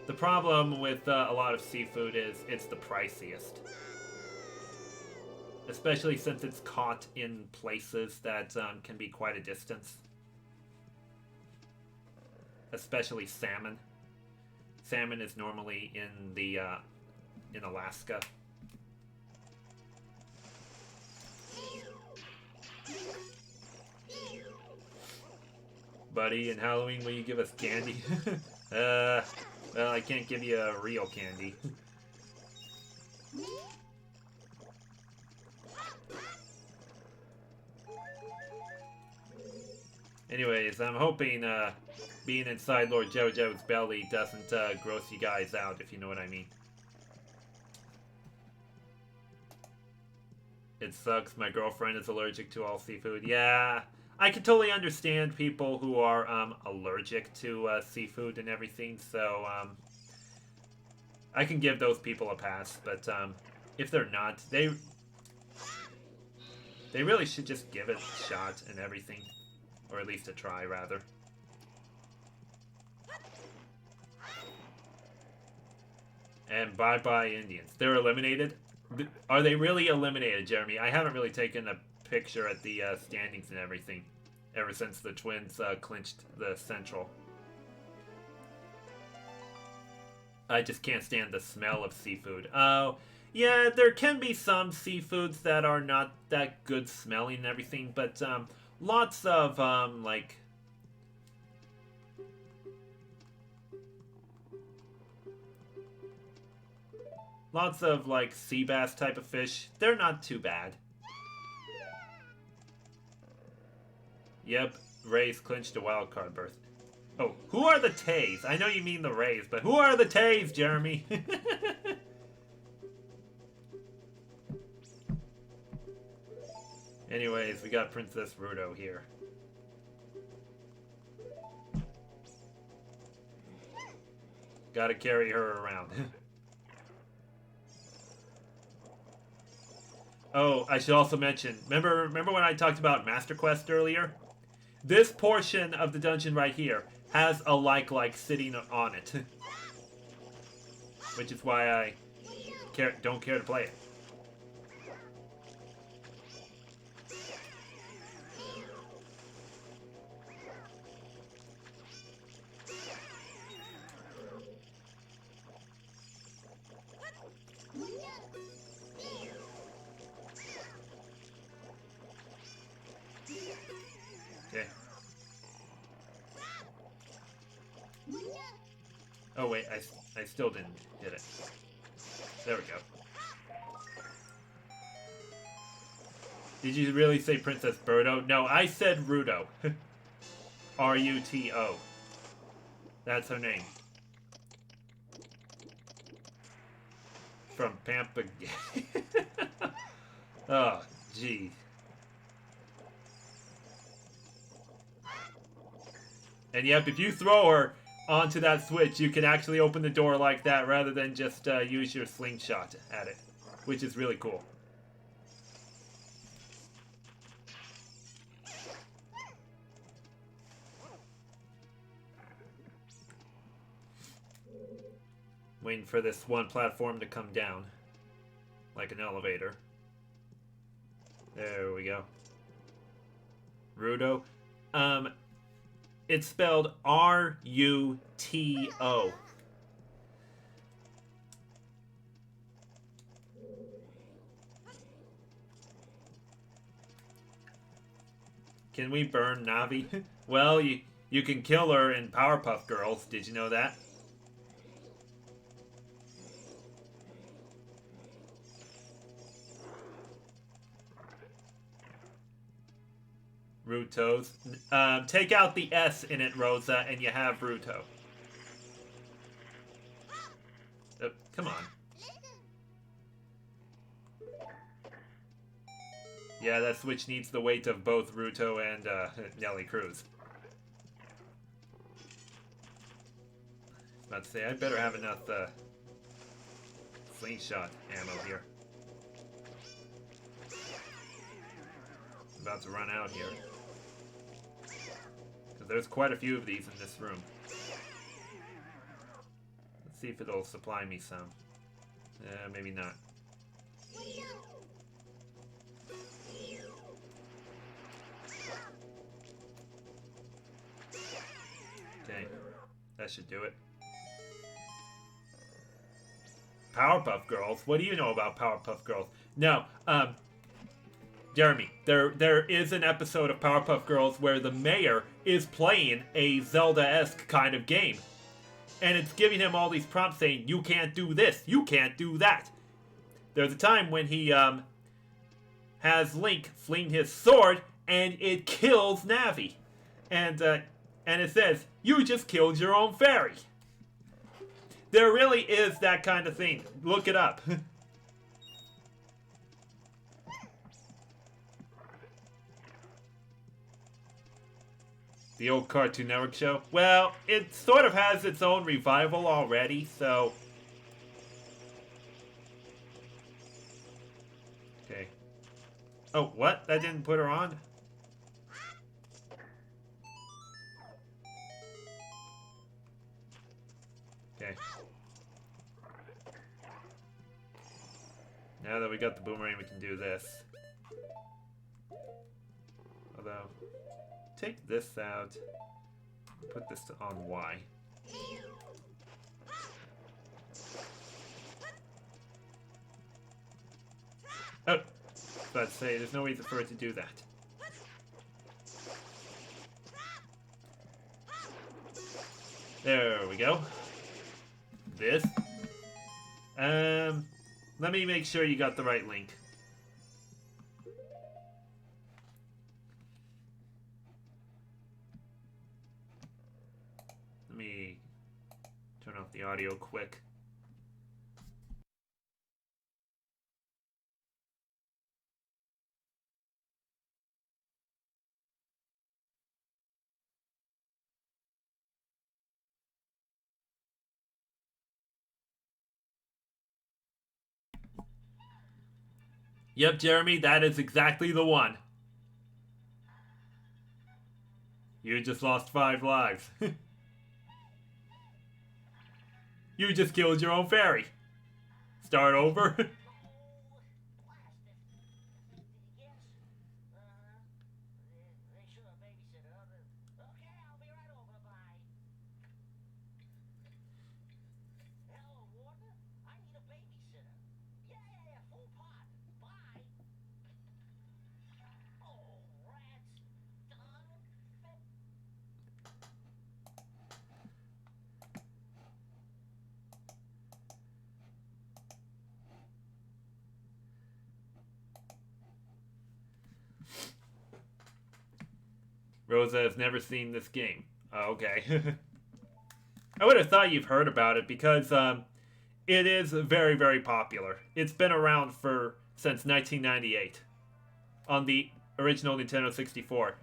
The problem with a lot of seafood is it's the priciest. Especially since it's caught in places that can be quite a distance. Especially salmon. Salmon is normally in the in Alaska. Buddy, in Halloween, will you give us candy? Well, I can't give you a real candy. Anyways, I'm hoping being inside Lord Jojo's belly doesn't gross you guys out, if you know what I mean. It sucks. My girlfriend is allergic to all seafood. Yeah, I can totally understand people who are allergic to seafood and everything. So I can give those people a pass. But if they're not, they really should just give it a shot and everything, or at least a try, rather. And bye-bye Indians. They're eliminated? Are they really eliminated, Jeremy? I haven't really taken a picture at the standings and everything ever since the Twins clinched the Central. I just can't stand the smell of seafood. Oh, yeah, there can be some seafoods that are not that good smelling and everything, but lots of, like... Lots of, like, sea bass type of fish. They're not too bad. Yep, Rays clinched a wild card berth. Oh, who are the Tays? I know you mean the Rays, but who are the Tays, Jeremy? Anyways, we got Princess Rudo here. Gotta carry her around. Oh, I should also mention, remember when I talked about Master Quest earlier? This portion of the dungeon right here has a like sitting on it. Which is why I don't care to play it. Okay. Oh wait, I still didn't hit it. There we go. Did you really say Princess Birdo? No, I said Ruto. R-U-T-O. That's her name. From Pampa... Oh, gee. And yep, if you throw her onto that switch, you can actually open the door like that rather than just use your slingshot at it, which is really cool. Waiting for this one platform to come down, like an elevator. There we go. Rudo. It's spelled R-U-T-O. Can we burn Navi? Well, you can kill her in Powerpuff Girls. Did you know that? Rutos. Take out the S in it, Rosa, and you have Ruto. Oh, come on. Yeah, that switch needs the weight of both Ruto and Nelly Cruz. I was about to say, I better have enough slingshot ammo here. I'm about to run out here. Because there's quite a few of these in this room. Let's see if it'll supply me some. Maybe not. Okay, that should do it. Powerpuff Girls? What do you know about Powerpuff Girls? No, Jeremy, there is an episode of Powerpuff Girls where the mayor is playing a Zelda-esque kind of game. And it's giving him all these prompts saying, you can't do this, you can't do that. There's a time when he has Link fling his sword and it kills Navi. And it says, you just killed your own fairy. There really is that kind of thing. Look it up. The old Cartoon Network show? Well, it sort of has its own revival already, so... Okay. Oh, what? That didn't put her on? Okay. Now that we got the boomerang, we can do this. Although, take this out. Put this on Y. Oh! Let's say there's no reason for it to do that. There we go. This. Let me make sure you got the right link. Let me turn off the audio quick. Yep, Jeremy, that is exactly the one. You just lost 5 lives. You just killed your own fairy. Start over. Rosa has never seen this game. Oh, okay. I would have thought you've heard about it because it is very, very popular. It's been around since 1998 on the original Nintendo 64.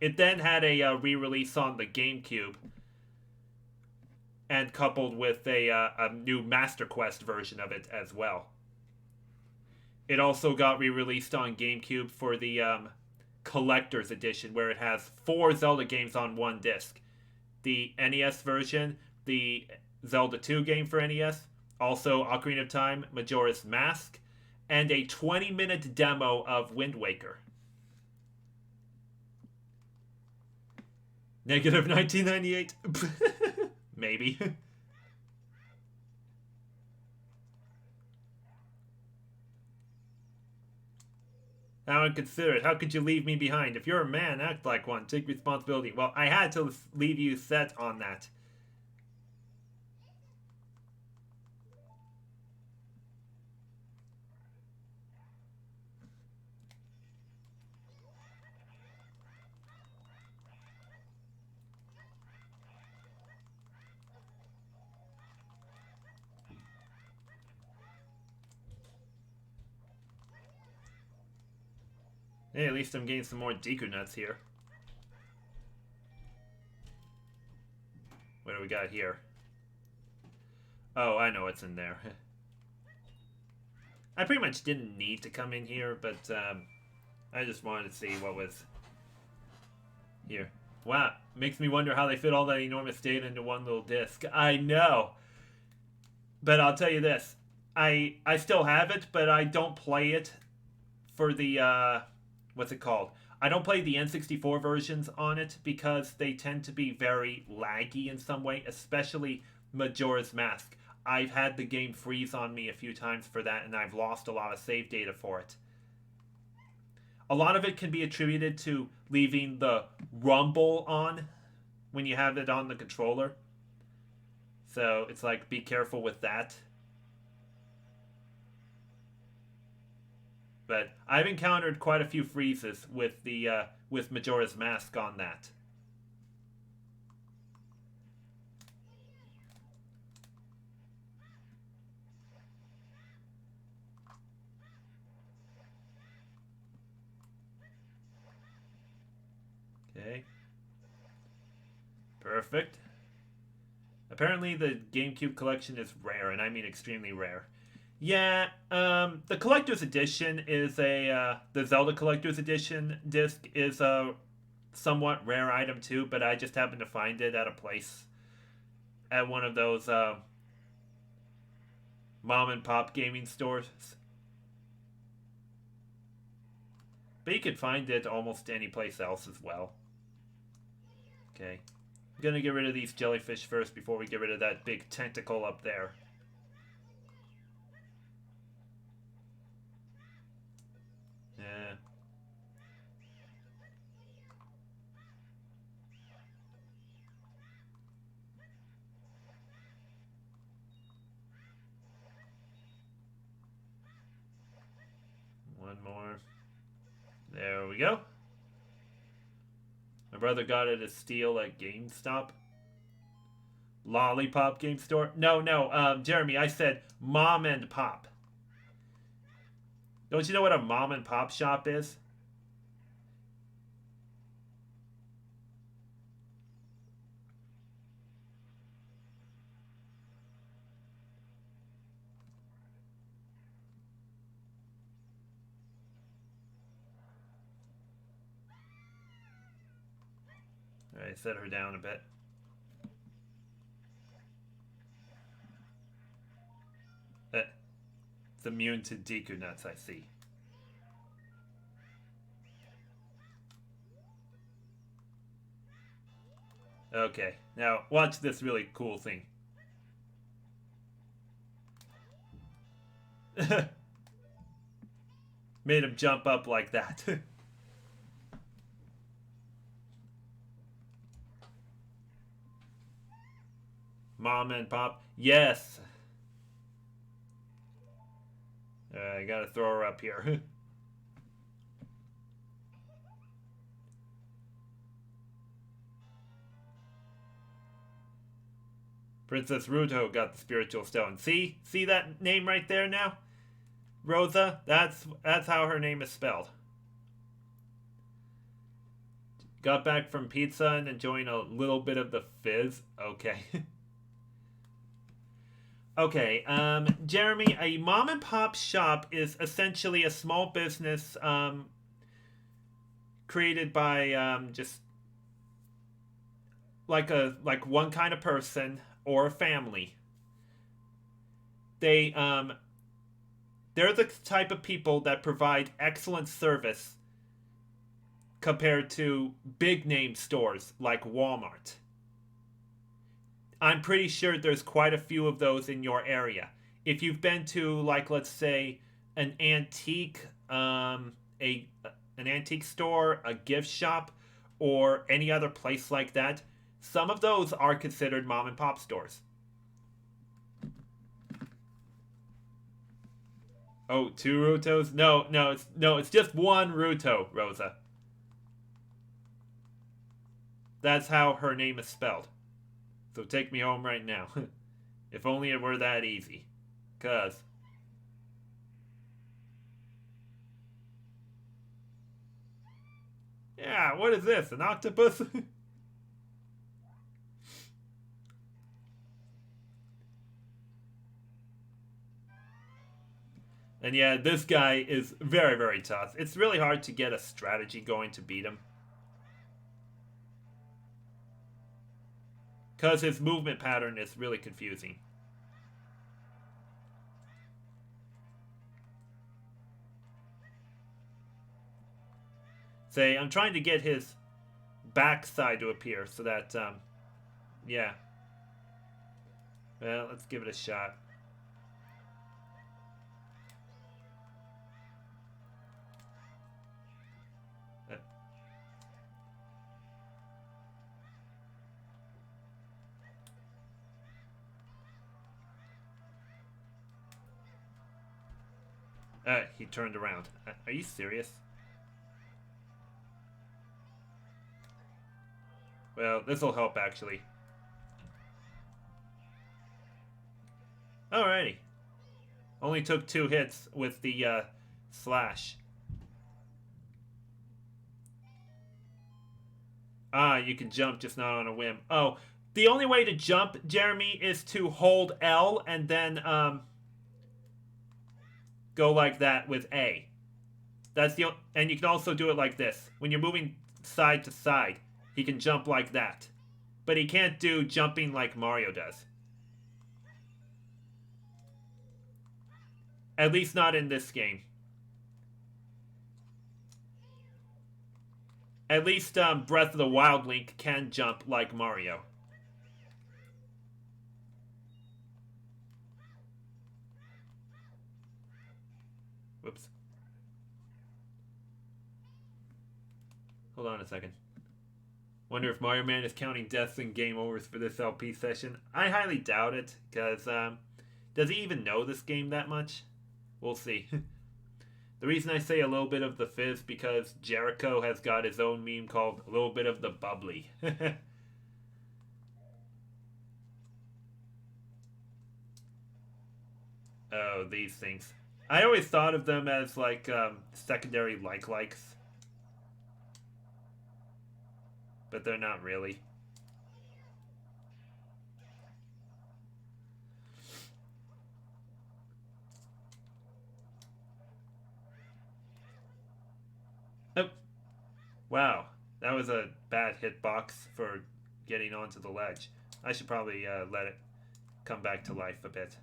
It then had a re-release on the GameCube, and coupled with a new Master Quest version of it as well. It also got re-released on GameCube for the Collector's Edition, where it has 4 Zelda games on one disc. The NES version, the Zelda 2 game for NES, also Ocarina of Time, Majora's Mask, and a 20-minute demo of Wind Waker. Negative 1998? Maybe. How inconsiderate. How could you leave me behind? If you're a man, act like one. Take responsibility. Well, I had to leave you set on that. Hey, at least I'm getting some more Deku nuts here. What do we got here? Oh, I know what's in there. I pretty much didn't need to come in here, but I just wanted to see what was here. Wow, makes me wonder how they fit all that enormous data into one little disc. I know. But I'll tell you this. I still have it, but I don't play it for the, what's it called? I don't play the N64 versions on it because they tend to be very laggy in some way, especially Majora's Mask. I've had the game freeze on me a few times for that, and I've lost a lot of save data for it. A lot of it can be attributed to leaving the rumble on when you have it on the controller. So it's like, be careful with that. But I've encountered quite a few freezes with the with Majora's Mask on that. Okay. Perfect. Apparently the GameCube collection is rare, and I mean extremely rare. Yeah, the collector's edition is the Zelda collector's edition disc is a somewhat rare item too, but I just happened to find it at a place at one of those mom and pop gaming stores. But you could find it almost any place else as well. Okay. I'm gonna get rid of these jellyfish first before we get rid of that big tentacle up there. Yeah. One more. There we go. My brother got it as steal at GameStop. Lollipop game store? No, Jeremy, I said mom and pop. Don't you know what a mom and pop shop is? Alright, set her down a bit. It's immune to Deku nuts, I see. Okay, now watch this really cool thing. Made him jump up like that. Mom and pop. Yes. I gotta throw her up here. Princess Ruto got the spiritual stone. See that name right there now? Rosa, that's how her name is spelled. Got back from pizza and enjoying a little bit of the fizz. Okay. Okay, Jeremy, a mom and pop shop is essentially a small business created by just like one kind of person or a family. They're the type of people that provide excellent service compared to big name stores like Walmart. I'm pretty sure there's quite a few of those in your area. If you've been to, like, let's say, an antique, an antique store, a gift shop, or any other place like that, some of those are considered mom and pop stores. Oh, 2 Rutos? No, it's just 1 Ruto, Rosa. That's how her name is spelled. So take me home right now. If only it were that easy. 'Cause... Yeah, what is this? An octopus? And yeah, this guy is very, very tough. It's really hard to get a strategy going to beat him. Because his movement pattern is really confusing. Say, I'm trying to get his backside to appear so that, yeah. Well, let's give it a shot. He turned around. Are you serious? Well, this'll help, actually. Alrighty. Only took 2 hits with the, slash. Ah, you can jump, just not on a whim. Oh, the only way to jump, Jeremy, is to hold L and then go like that with A. That's the and you can also do it like this. When you're moving side to side, he can jump like that. But he can't do jumping like Mario does. At least not in this game. At least Breath of the Wild Link can jump like Mario. Whoops. Hold on a second. Wonder if Mario Man is counting deaths and game overs for this LP session. I highly doubt it, because does he even know this game that much? We'll see. The reason I say a little bit of the fizz because Jericho has got his own meme called a little bit of the bubbly. Oh, these things. I always thought of them as like secondary likes. But they're not really. Oh. Wow. That was a bad hitbox for getting onto the ledge. I should probably let it come back to life a bit.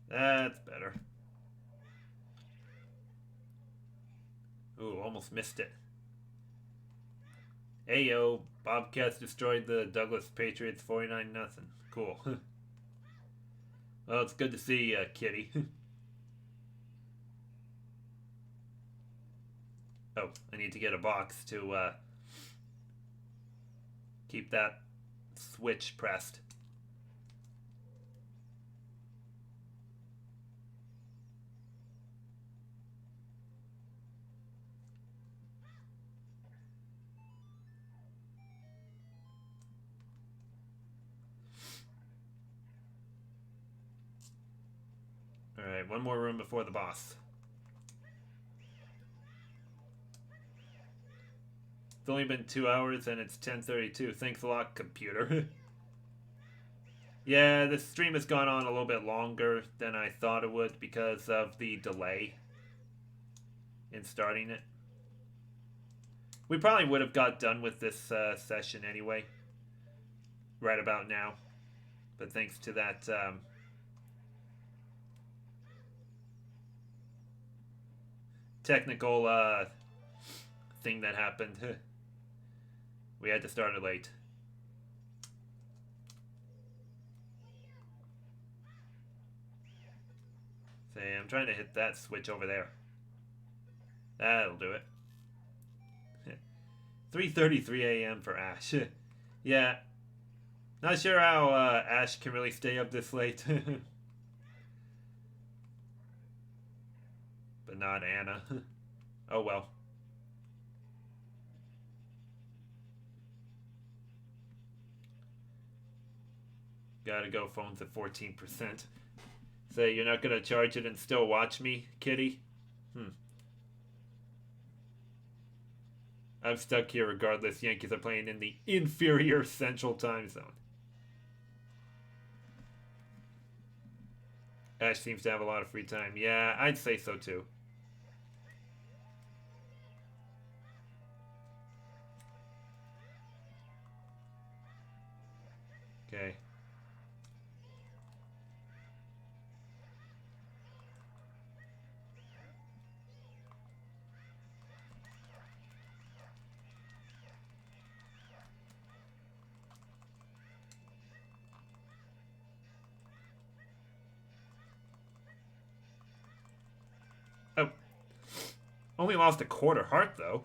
That's better. Ooh, almost missed it. Ayo, Bobcats destroyed the Douglas Patriots 49-0. Cool. Well, it's good to see, Kitty. Oh, I need to get a box to keep that switch pressed. Alright, one more room before the boss. It's only been 2 hours and it's 10:32. Thanks a lot, computer. Yeah, the stream has gone on a little bit longer than I thought it would because of the delay in starting it. We probably would have got done with this session anyway, right about now. But thanks to that technical thing that happened, we had to start it late. Say, I'm trying to hit that switch over there. That'll do it. 3:33 a.m. for Ash. Yeah. Not sure how Ash can really stay up this late. But not Anna. Oh well. Gotta go, phone's at 14%. Say, you're not gonna charge it and still watch me, kitty? I'm stuck here regardless. Yankees are playing in the inferior Central Time Zone. Ash seems to have a lot of free time. Yeah, I'd say so too. Okay. Oh. Only lost a quarter heart, though.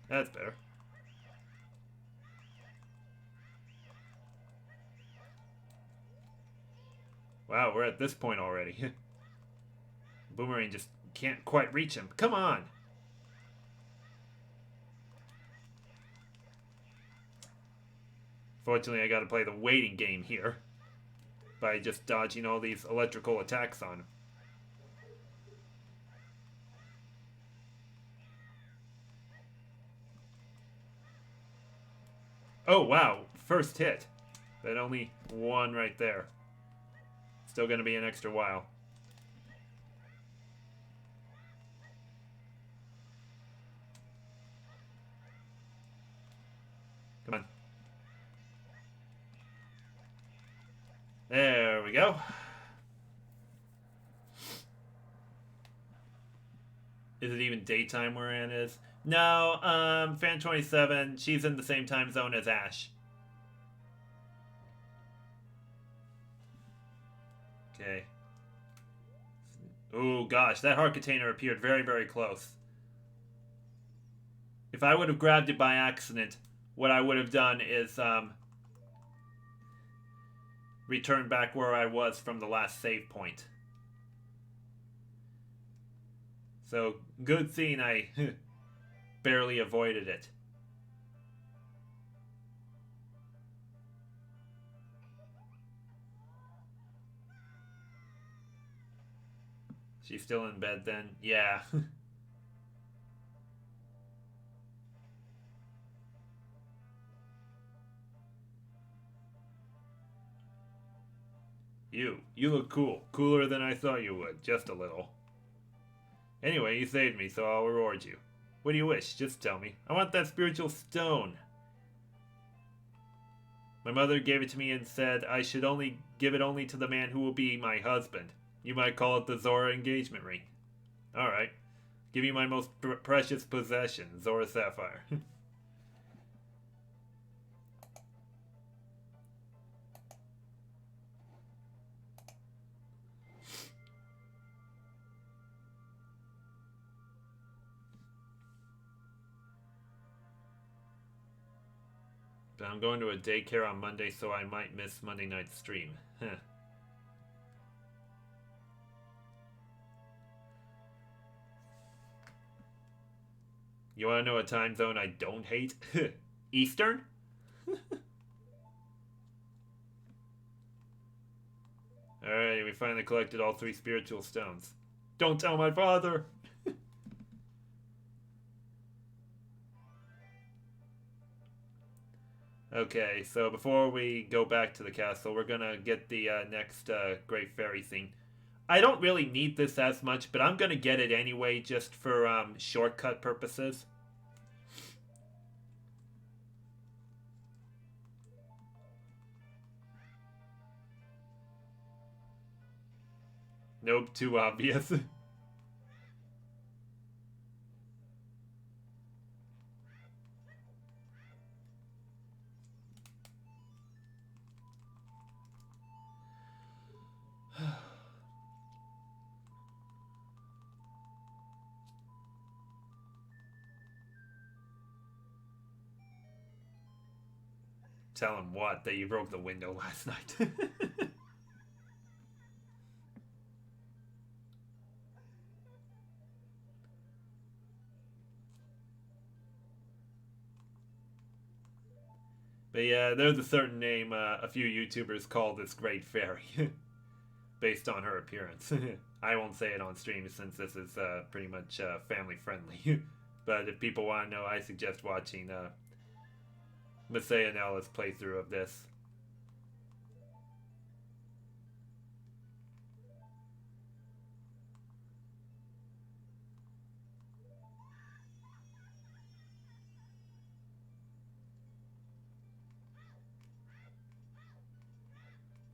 That's better. Wow, we're at this point already. Boomerang just can't quite reach him. Come on! Fortunately, I gotta play the waiting game here. By just dodging all these electrical attacks on him. Oh, wow. First hit. But only one right there. Still gonna be an extra while. Come on. There we go. Is it even daytime where Anne is? No, Fan 27, she's in the same time zone as Ash. Okay. Oh gosh, that heart container appeared very, very close. If I would have grabbed it by accident, what I would have done is return back where I was from the last save point. So, good thing I barely avoided it. She's still in bed then? Yeah. You look cool. Cooler than I thought you would. Just a little. Anyway, you saved me, so I'll reward you. What do you wish? Just tell me. I want that spiritual stone. My mother gave it to me and said I should only give it only to the man who will be my husband. You might call it the Zora engagement ring. Alright. Give you my most precious possession, Zora Sapphire. But I'm going to a daycare on Monday, so I might miss Monday night's stream. Huh. You want to know a time zone I don't hate? Eastern? Alright, we finally collected all 3 spiritual stones. Don't tell my father! Okay, so before we go back to the castle, we're gonna get the next Great Fairy thing. I don't really need this as much, but I'm gonna get it anyway, just for shortcut purposes. Nope, too obvious. Tell him what? That you broke the window last night. But yeah, there's a certain name a few YouTubers call this Great Fairy. Based on her appearance. I won't say it on stream since this is pretty much family friendly. But if people want to know, I suggest watching Masaya and Ella's playthrough of this.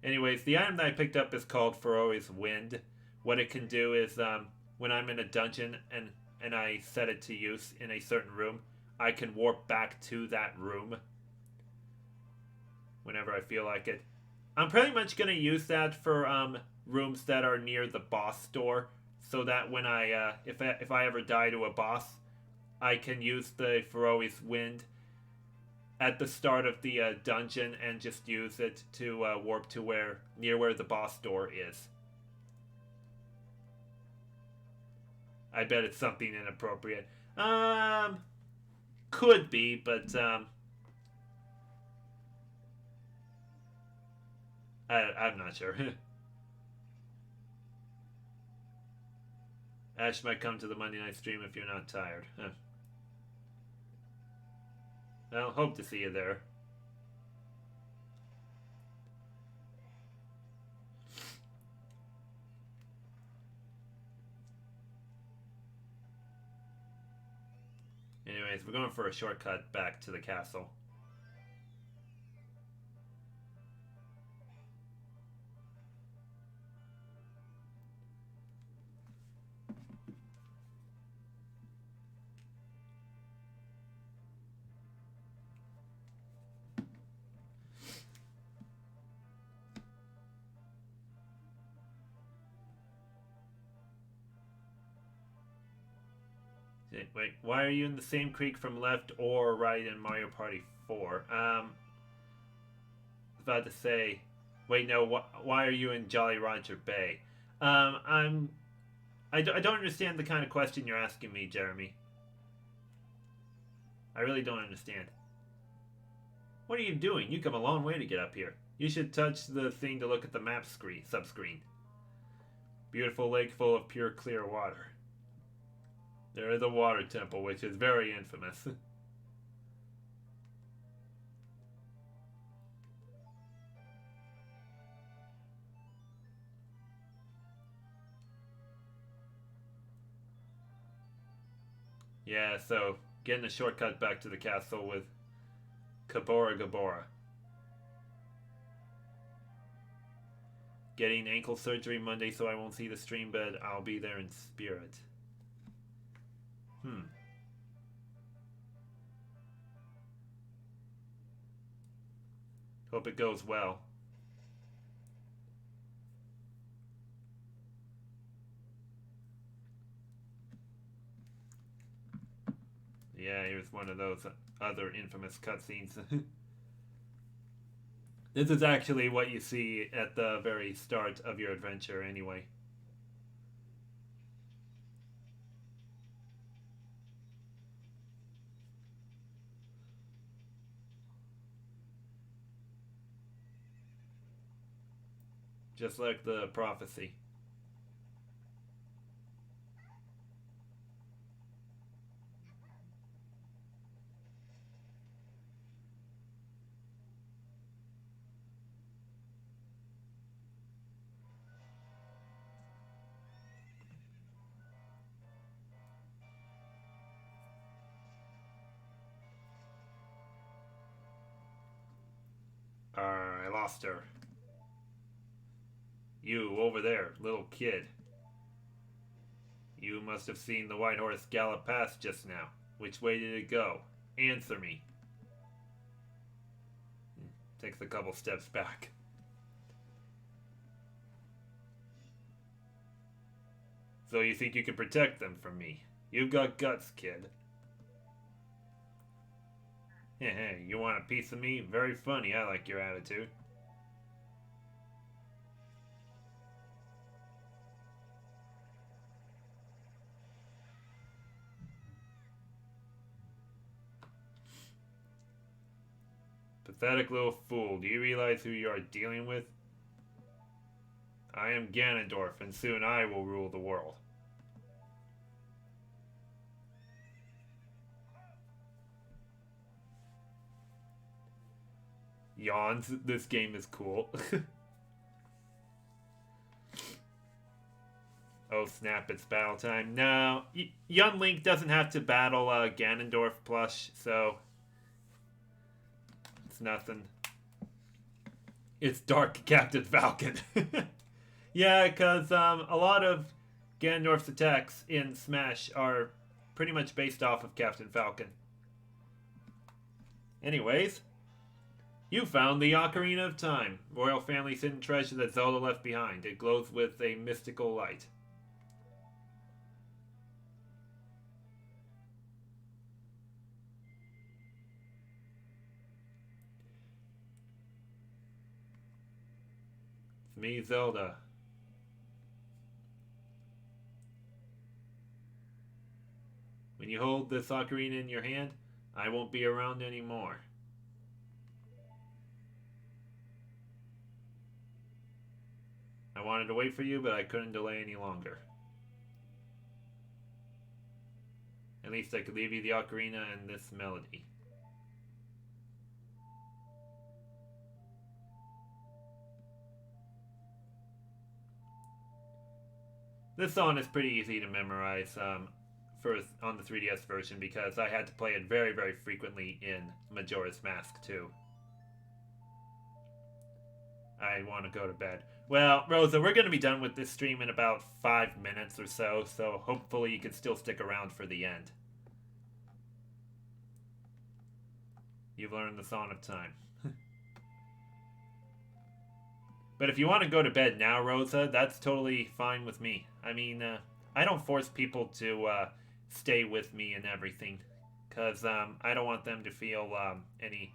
Anyways, the item that I picked up is called Faroe's Wind. What it can do is, when I'm in a dungeon and I set it to use in a certain room, I can warp back to that room whenever I feel like it. I'm pretty much going to use that for rooms that are near the boss door, so that when if I ever die to a boss, I can use the Faroe's Wind at the start of the dungeon and just use it to warp to near where the boss door is. I bet it's something inappropriate. Could be, but I'm not sure. Ash might come to the Monday night stream if you're not tired. Huh. Well, hope to see you there. Anyways, we're going for a shortcut back to the castle. Wait, why are you in the same creek from left or right in Mario Party 4? I was about to say, wait, no, why are you in Jolly Roger Bay? I don't understand the kind of question you're asking me, Jeremy. I really don't understand. What are you doing? You come a long way to get up here. You should touch the thing to look at the map screen, subscreen. Beautiful lake full of pure clear water. There is a water temple, which is very infamous. Yeah, so getting a shortcut back to the castle with Kabora Gabora. Getting ankle surgery Monday, so I won't see the stream, but I'll be there in spirit. Hope it goes well. Yeah, here's one of those other infamous cutscenes. This is actually what you see at the very start of your adventure anyway. Just like the prophecy. I lost her. You, over there, little kid. You must have seen the white horse gallop past just now. Which way did it go? Answer me. Takes a couple steps back. So you think you can protect them from me? You've got guts, kid. Hey, you want a piece of me? Very funny, I like your attitude. Pathetic little fool, do you realize who you are dealing with? I am Ganondorf, and soon I will rule the world. Yawns, this game is cool. Oh snap, it's battle time. No, young Link doesn't have to battle Ganondorf plush, so it's nothing. It's Dark Captain Falcon. Yeah, because a lot of Ganondorf's attacks in Smash are pretty much based off of Captain Falcon. Anyways, you found the Ocarina of Time, royal family's hidden treasure that Zelda left behind. It glows with a mystical light. It's me, Zelda. When you hold this ocarina in your hand, I won't be around anymore. I wanted to wait for you, but I couldn't delay any longer. At least I could leave you the ocarina and this melody. This song is pretty easy to memorize. for on the 3DS version because I had to play it very, very frequently in Majora's Mask 2. I want to go to bed. Well, Rosa, we're going to be done with this stream in about 5 minutes or so, so hopefully you can still stick around for the end. You've learned the Song of Time. But if you want to go to bed now, Rosa, that's totally fine with me. I mean, I don't force people to stay with me and everything, because I don't want them to feel any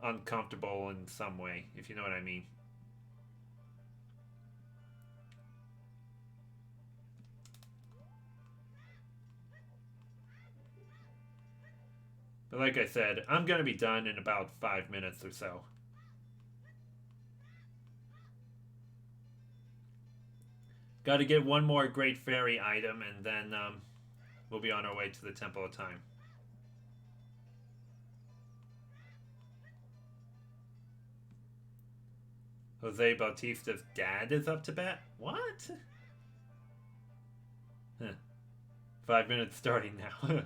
uncomfortable in some way, if you know what I mean. But like I said, I'm going to be done in about 5 minutes or so. Got to get one more Great Fairy item, and then we'll be on our way to the Temple of Time. Jose Bautista's dad is up to bat? What? Huh. 5 minutes starting now.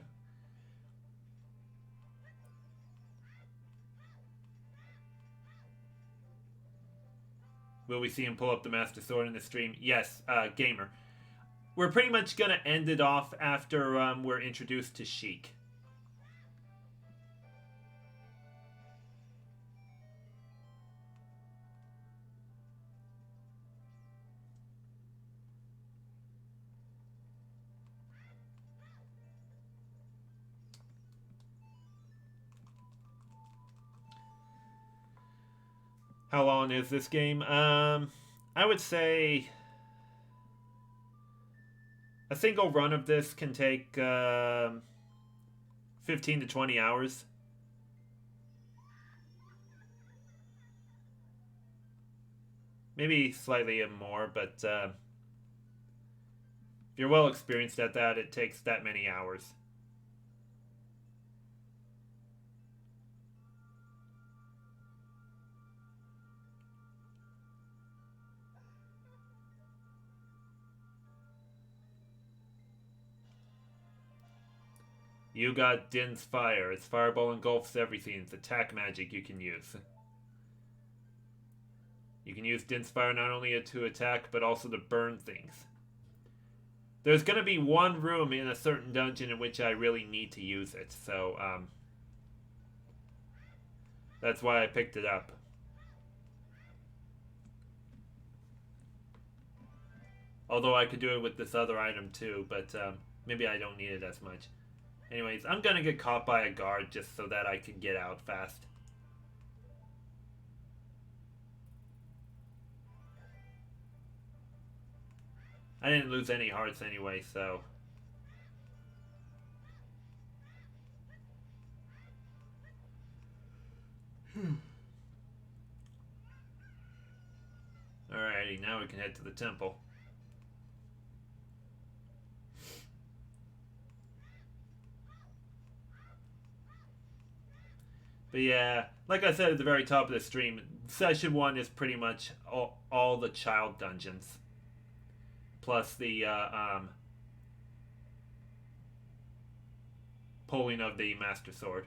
Will we see him pull up the Master Sword in the stream? Yes, Gamer. We're pretty much going to end it off after we're introduced to Sheik. How long is this game? I would say a single run of this can take 15 to 20 hours. Maybe slightly more, but if you're well experienced at that, it takes that many hours. You got Din's Fire. Its fireball engulfs everything. It's attack magic you can use. You can use Din's Fire not only to attack, but also to burn things. There's going to be one room in a certain dungeon in which I really need to use it, so that's why I picked it up. Although I could do it with this other item too, but maybe I don't need it as much. Anyways, I'm gonna get caught by a guard just so that I can get out fast. I didn't lose any hearts anyway, so... Alrighty, now we can head to the temple. But yeah, like I said at the very top of the stream, Session 1 is pretty much all the child dungeons. Plus the pulling of the Master Sword.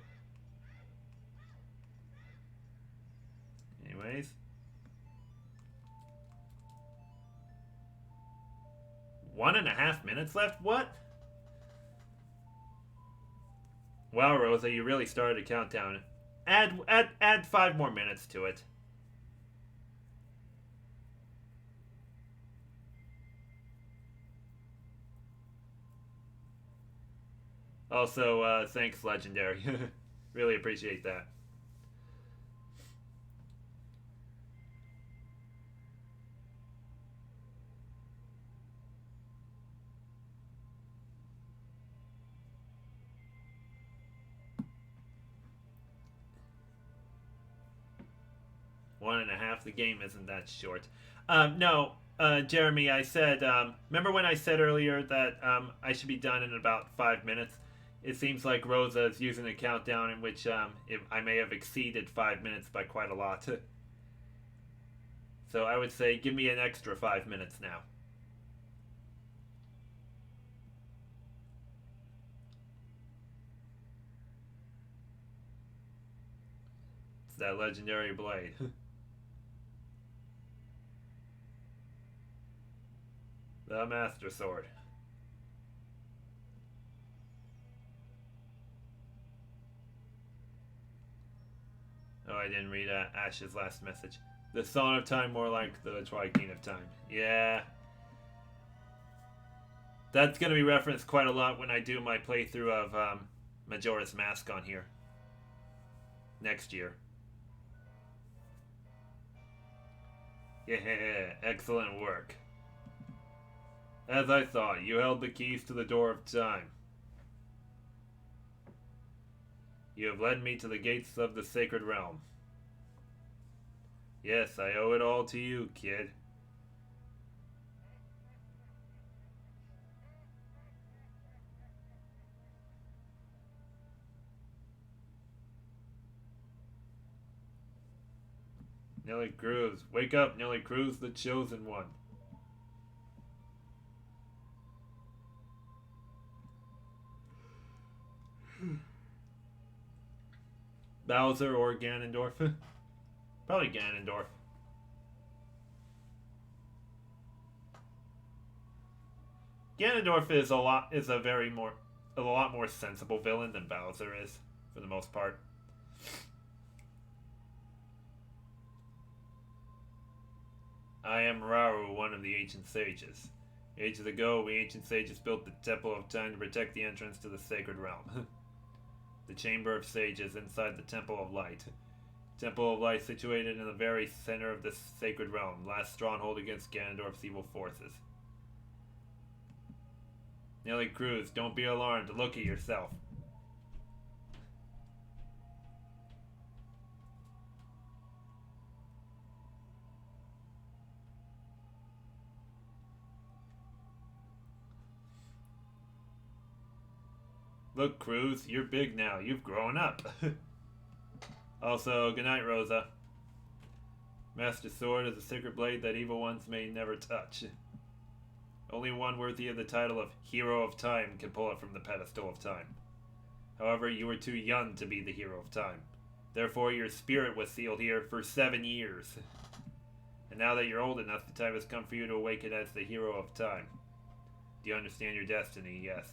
Anyways. 1.5 minutes left? What? Wow, Rosa, you really started a countdown. Add 5 more minutes to it. Also, thanks, Legendary. Really appreciate that. One and a half. The game isn't that short. No, Jeremy, I said, remember when I said earlier that I should be done in about 5 minutes? It seems like Rosa is using a countdown in which I may have exceeded 5 minutes by quite a lot. So I would say give me an extra 5 minutes now. It's that legendary blade. The Master Sword. Oh, I didn't read Ash's last message. The Song of Time, more like the Tri-King of Time. Yeah. That's going to be referenced quite a lot when I do my playthrough of Majora's Mask on here. Next year. Yeah, excellent work. As I thought, you held the keys to the door of time. You have led me to the gates of the sacred realm. Yes, I owe it all to you, kid. Nelly Cruz. Wake up, Nelly Cruz, the chosen one. Bowser or Ganondorf? Probably Ganondorf. Ganondorf is a lot more sensible villain than Bowser is, for the most part. I am Rauru, one of the ancient sages. Ages ago, we ancient sages built the Temple of Time to protect the entrance to the sacred realm. The Chamber of Sages inside the Temple of Light. Temple of Light situated in the very center of the sacred realm, last stronghold against Ganondorf's evil forces. Nelly Cruz, don't be alarmed. Look at yourself. Look, Cruz, you're big now. You've grown up. Also, good night, Rosa. Master Sword is a sacred blade that evil ones may never touch. Only one worthy of the title of Hero of Time can pull it from the pedestal of time. However, you were too young to be the Hero of Time. Therefore, your spirit was sealed here for 7 years. And now that you're old enough, the time has come for you to awaken as the Hero of Time. Do you understand your destiny? Yes.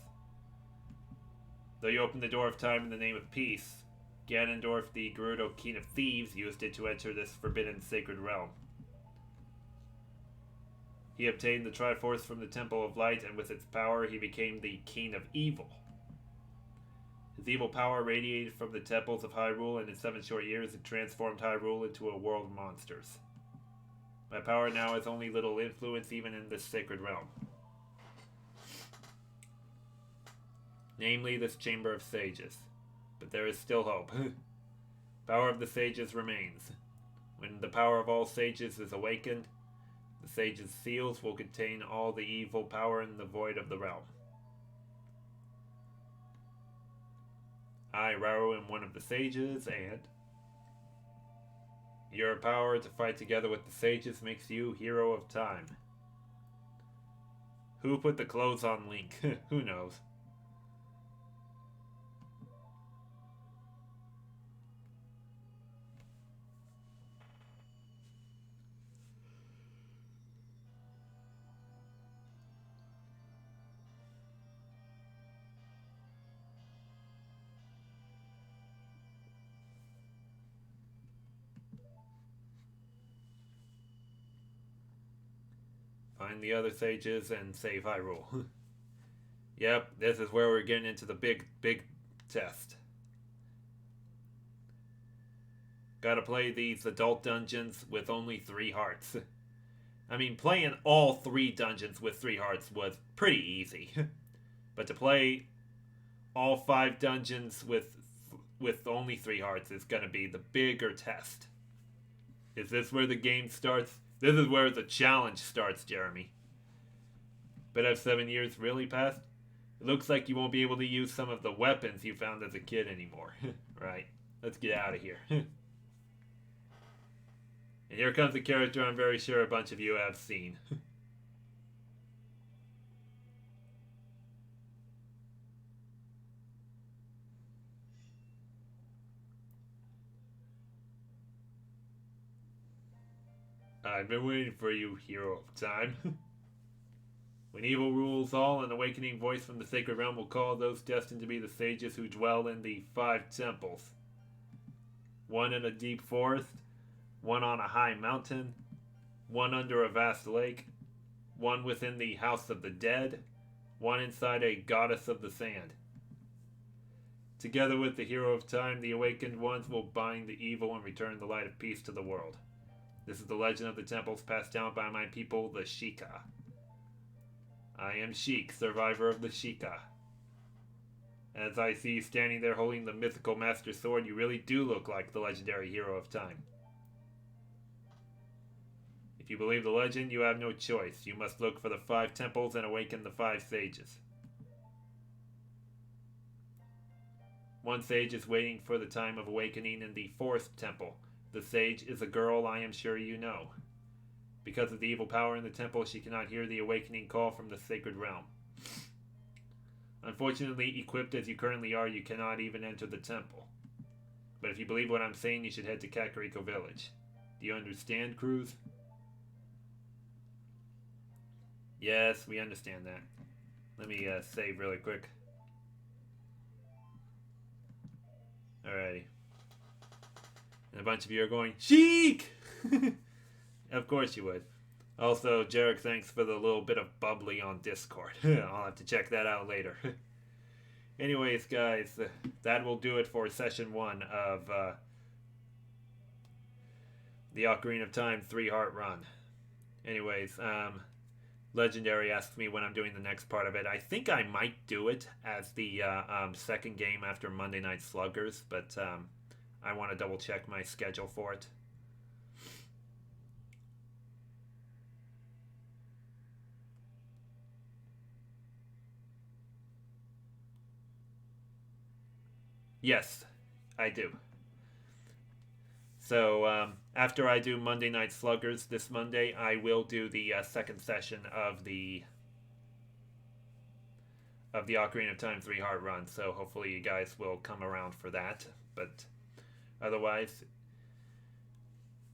Though you opened the door of time in the name of peace, Ganondorf, the Gerudo King of Thieves, used it to enter this forbidden sacred realm. He obtained the Triforce from the Temple of Light, and with its power he became the King of Evil. His evil power radiated from the temples of Hyrule, and in 7 short years it transformed Hyrule into a world of monsters. My power now has only little influence even in this sacred realm. Namely, this Chamber of Sages. But there is still hope. Power of the Sages remains. When the power of all sages is awakened, the sages' seals will contain all the evil power in the void of the realm. I, Rauru, am one of the sages, and your power to fight together with the sages makes you Hero of Time. Who put the clothes on Link? Who knows? Find the other sages and save Hyrule. Yep, this is where we're getting into the big test. Gotta play these adult dungeons with only 3 hearts. I mean, playing all 3 dungeons with 3 hearts was pretty easy. But to play all 5 dungeons with only 3 hearts is gonna be the bigger test. Is this where the game starts? This is where the challenge starts, Jeremy. But have 7 years really passed? It looks like you won't be able to use some of the weapons you found as a kid anymore. Right. Let's get out of here. And here comes a character I'm very sure a bunch of you have seen. I've been waiting for you, hero of time. When evil rules all, an awakening voice from the sacred realm will call those destined to be the sages who dwell in the 5 temples. One in a deep forest, one on a high mountain, one under a vast lake, one within the house of the dead, one inside a goddess of the sand. Together with the hero of time, the awakened ones will bind the evil and return the light of peace to the world. This is the legend of the temples passed down by my people, the Sheikah. I am Sheik, survivor of the Sheikah. As I see you standing there holding the mythical master sword, you really do look like the legendary hero of time. If you believe the legend, you have no choice. You must look for the 5 temples and awaken the 5 sages. One sage is waiting for the time of awakening in the 4th temple. The sage is a girl I am sure you know. Because of the evil power in the temple, she cannot hear the awakening call from the sacred realm. Unfortunately, equipped as you currently are, you cannot even enter the temple. But if you believe what I'm saying, you should head to Kakariko Village. Do you understand, Cruz? Yes, we understand that. Let me save really quick. Alrighty. And a bunch of you are going, Sheik! Of course you would. Also, Jarek, thanks for the little bit of bubbly on Discord. I'll have to check that out later. Anyways, guys, that will do it for session 1 of the Ocarina of Time 3-heart run. Anyways, Legendary asks me when I'm doing the next part of it. I think I might do it as the second game after Monday Night Sluggers, but I want to double check my schedule for it. Yes, I do. So after I do Monday Night Sluggers this Monday, I will do the second session of the Ocarina of Time 3-heart run. So hopefully you guys will come around for that. But otherwise,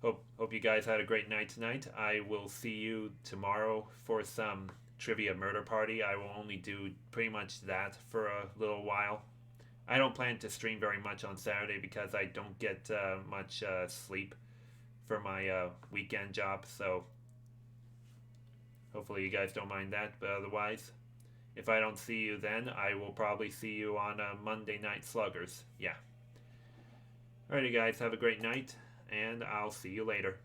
hope you guys had a great night tonight. I will see you tomorrow for some trivia murder party. I will only do pretty much that for a little while. I don't plan to stream very much on Saturday because I don't get much sleep for my weekend job, so hopefully you guys don't mind that. But otherwise, if I don't see you then, I will probably see you on Monday Night Sluggers. Yeah. Alrighty guys, have a great night, and I'll see you later.